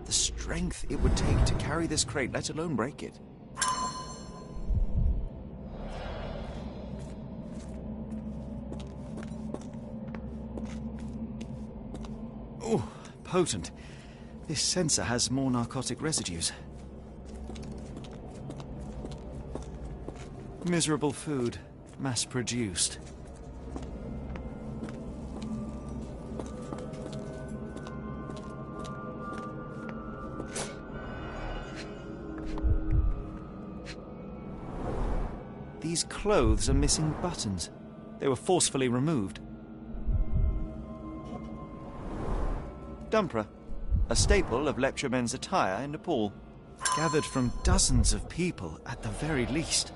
I: The strength it would take to carry this crate, let alone break it. Oh, potent. This sensor has more narcotic residues. Miserable food, mass-produced. These clothes are missing buttons. They were forcefully removed. Dumpra. A staple of lepcha men's attire in Nepal, gathered from dozens of people at the very least.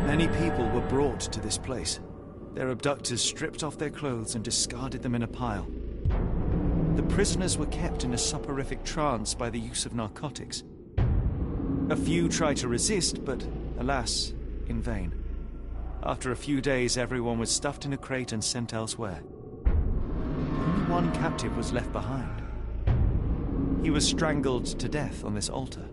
I: Many people were brought to this place. Their abductors stripped off their clothes and discarded them in a pile. The prisoners were kept in a soporific trance by the use of narcotics. A few tried to resist, but alas, in vain. After a few days, everyone was stuffed in a crate and sent elsewhere. Only one captive was left behind. He was strangled to death on this altar.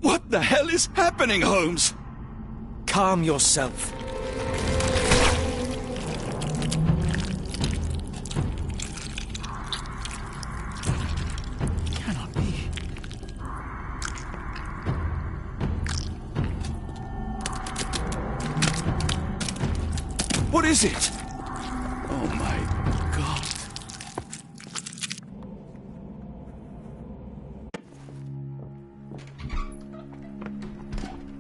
N: What the hell is happening, Holmes?
I: Calm yourself.
N: Cannot be. What is it? Oh my God.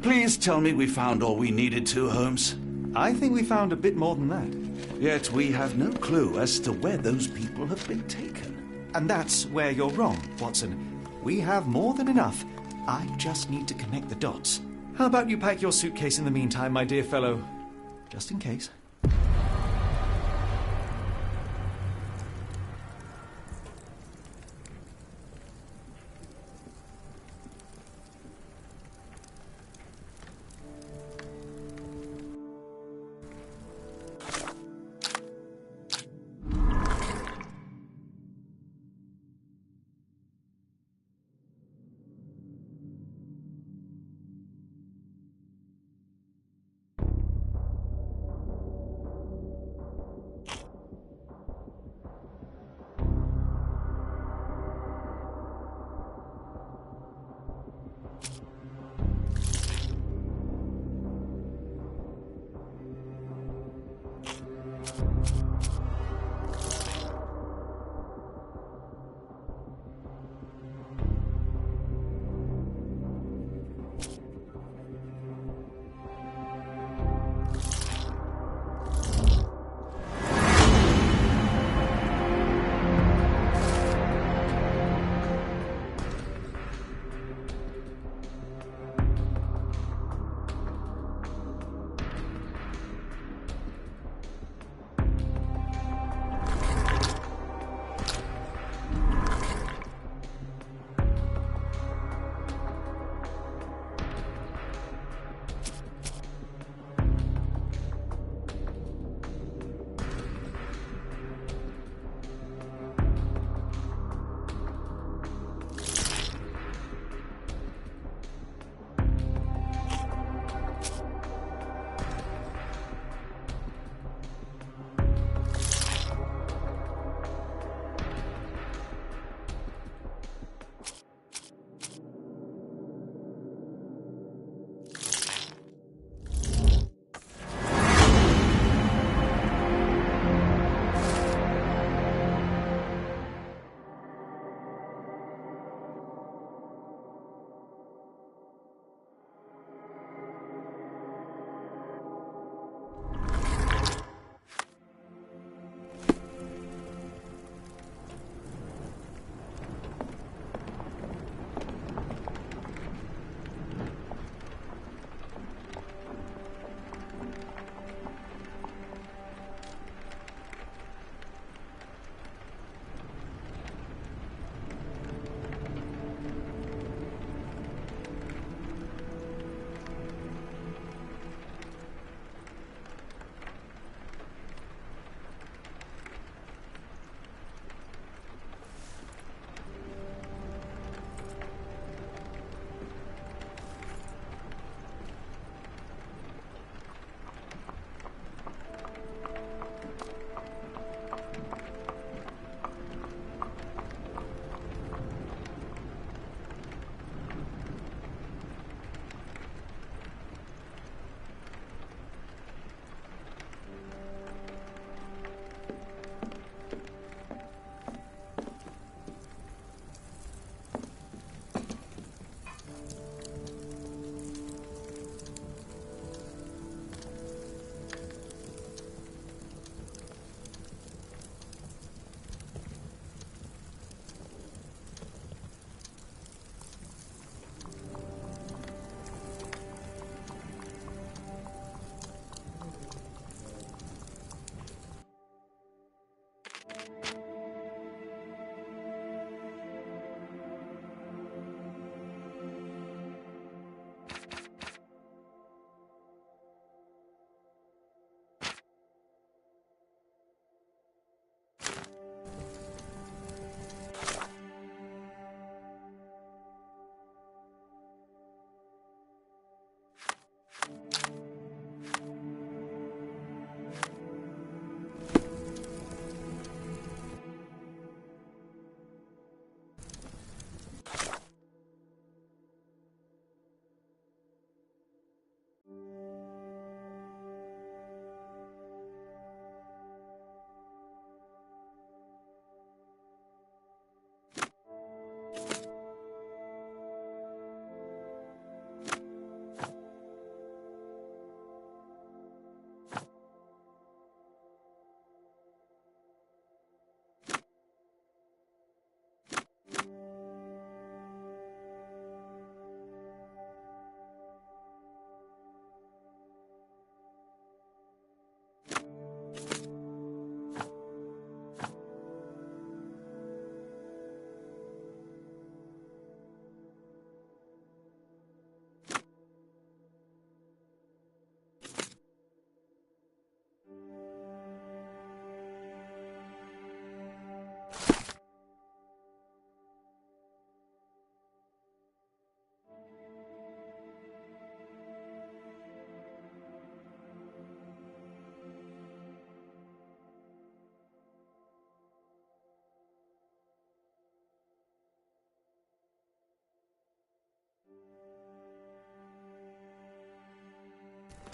B: Please tell me we found all we needed to, Holmes.
I: I think we found a bit more than that.
B: Yet we have no clue as to where those people have been taken.
I: And that's where you're wrong, Watson. We have more than enough. I just need to connect the dots. How about you pack your suitcase in the meantime, my dear fellow? Just in case.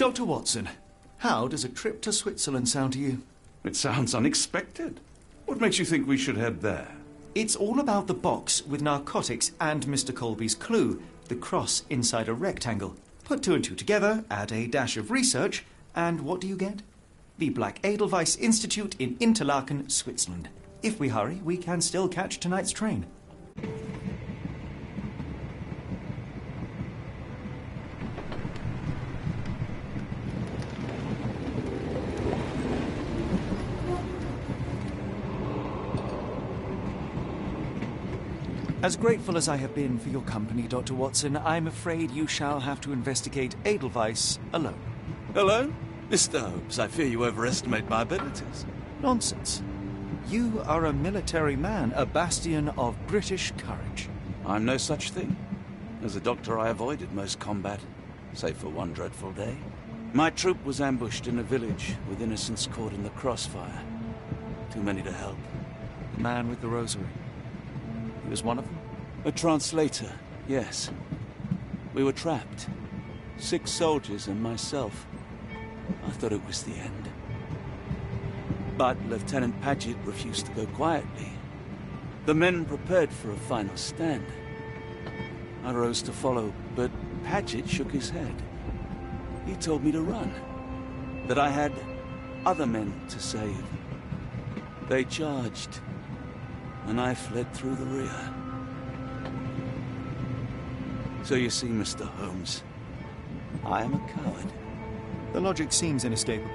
A: Dr. Watson, how does a trip to Switzerland sound to you?
B: It sounds unexpected. What makes you think we should head there?
I: It's all about the box with narcotics and Mr. Colby's clue, the cross inside a rectangle. Put two and two together, add a dash of research, and what do you get? The Black Edelweiss Institute in Interlaken, Switzerland. If we hurry, we can still catch tonight's train. As grateful as I have been for your company, Dr. Watson, I'm afraid you shall have to investigate Edelweiss alone.
B: Alone? Mr. Holmes, I fear you overestimate my abilities.
I: Nonsense. You are a military man, a bastion of British courage.
B: I'm no such thing. As a doctor, I avoided most combat, save for one dreadful day. My troop was ambushed in a village with innocents caught in the crossfire. Too many to help.
I: The man with the rosary. He was one of them?
B: A translator, yes. We were trapped. 6 soldiers and myself. I thought it was the end. But Lieutenant Paget refused to go quietly. The men prepared for a final stand. I rose to follow, but Paget shook his head. He told me to run. That I had other men to save. They charged, and I fled through the rear. So you see, Mr. Holmes, I am a coward.
I: The logic seems inescapable.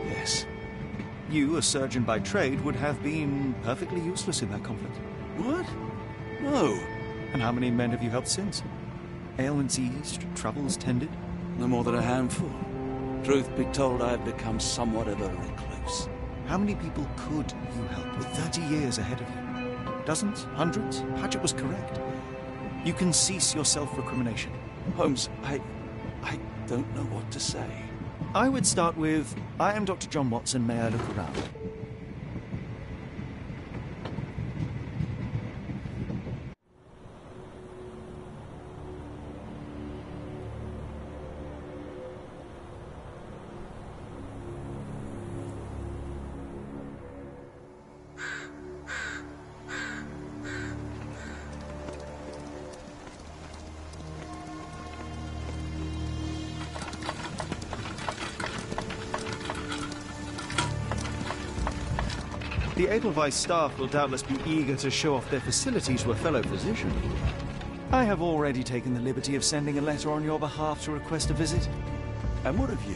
B: Yes.
I: You, a surgeon by trade, would have been perfectly useless in that conflict.
B: What? No.
I: And how many men have you helped since? Ailments eased, troubles tended?
B: No more than a handful. Truth be told, I have become somewhat of a recluse.
I: How many people could you help with 30 years ahead of you? Dozens? Hundreds? Paget was correct. You can cease your self-recrimination.
B: Holmes, I don't know what to say.
I: I would start with, I am Dr. John Watson, may I look around? The Edelweiss staff will doubtless be eager to show off their facilities to a fellow physician. I have already taken the liberty of sending a letter on your behalf to request a visit.
B: And what of you?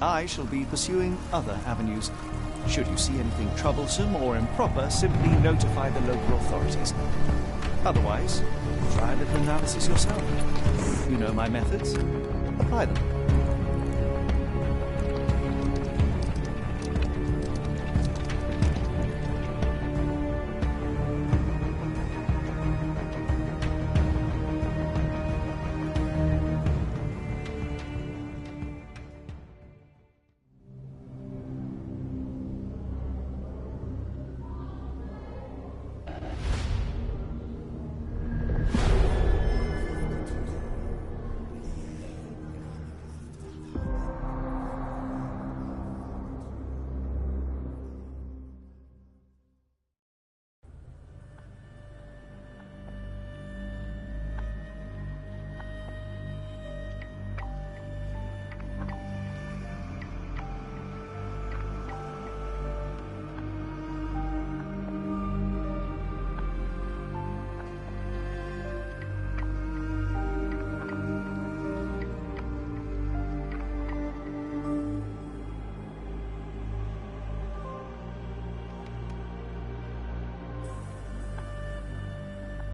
I: I shall be pursuing other avenues. Should you see anything troublesome or improper, simply notify the local authorities. Otherwise, try a little analysis yourself. You know my methods. Apply them.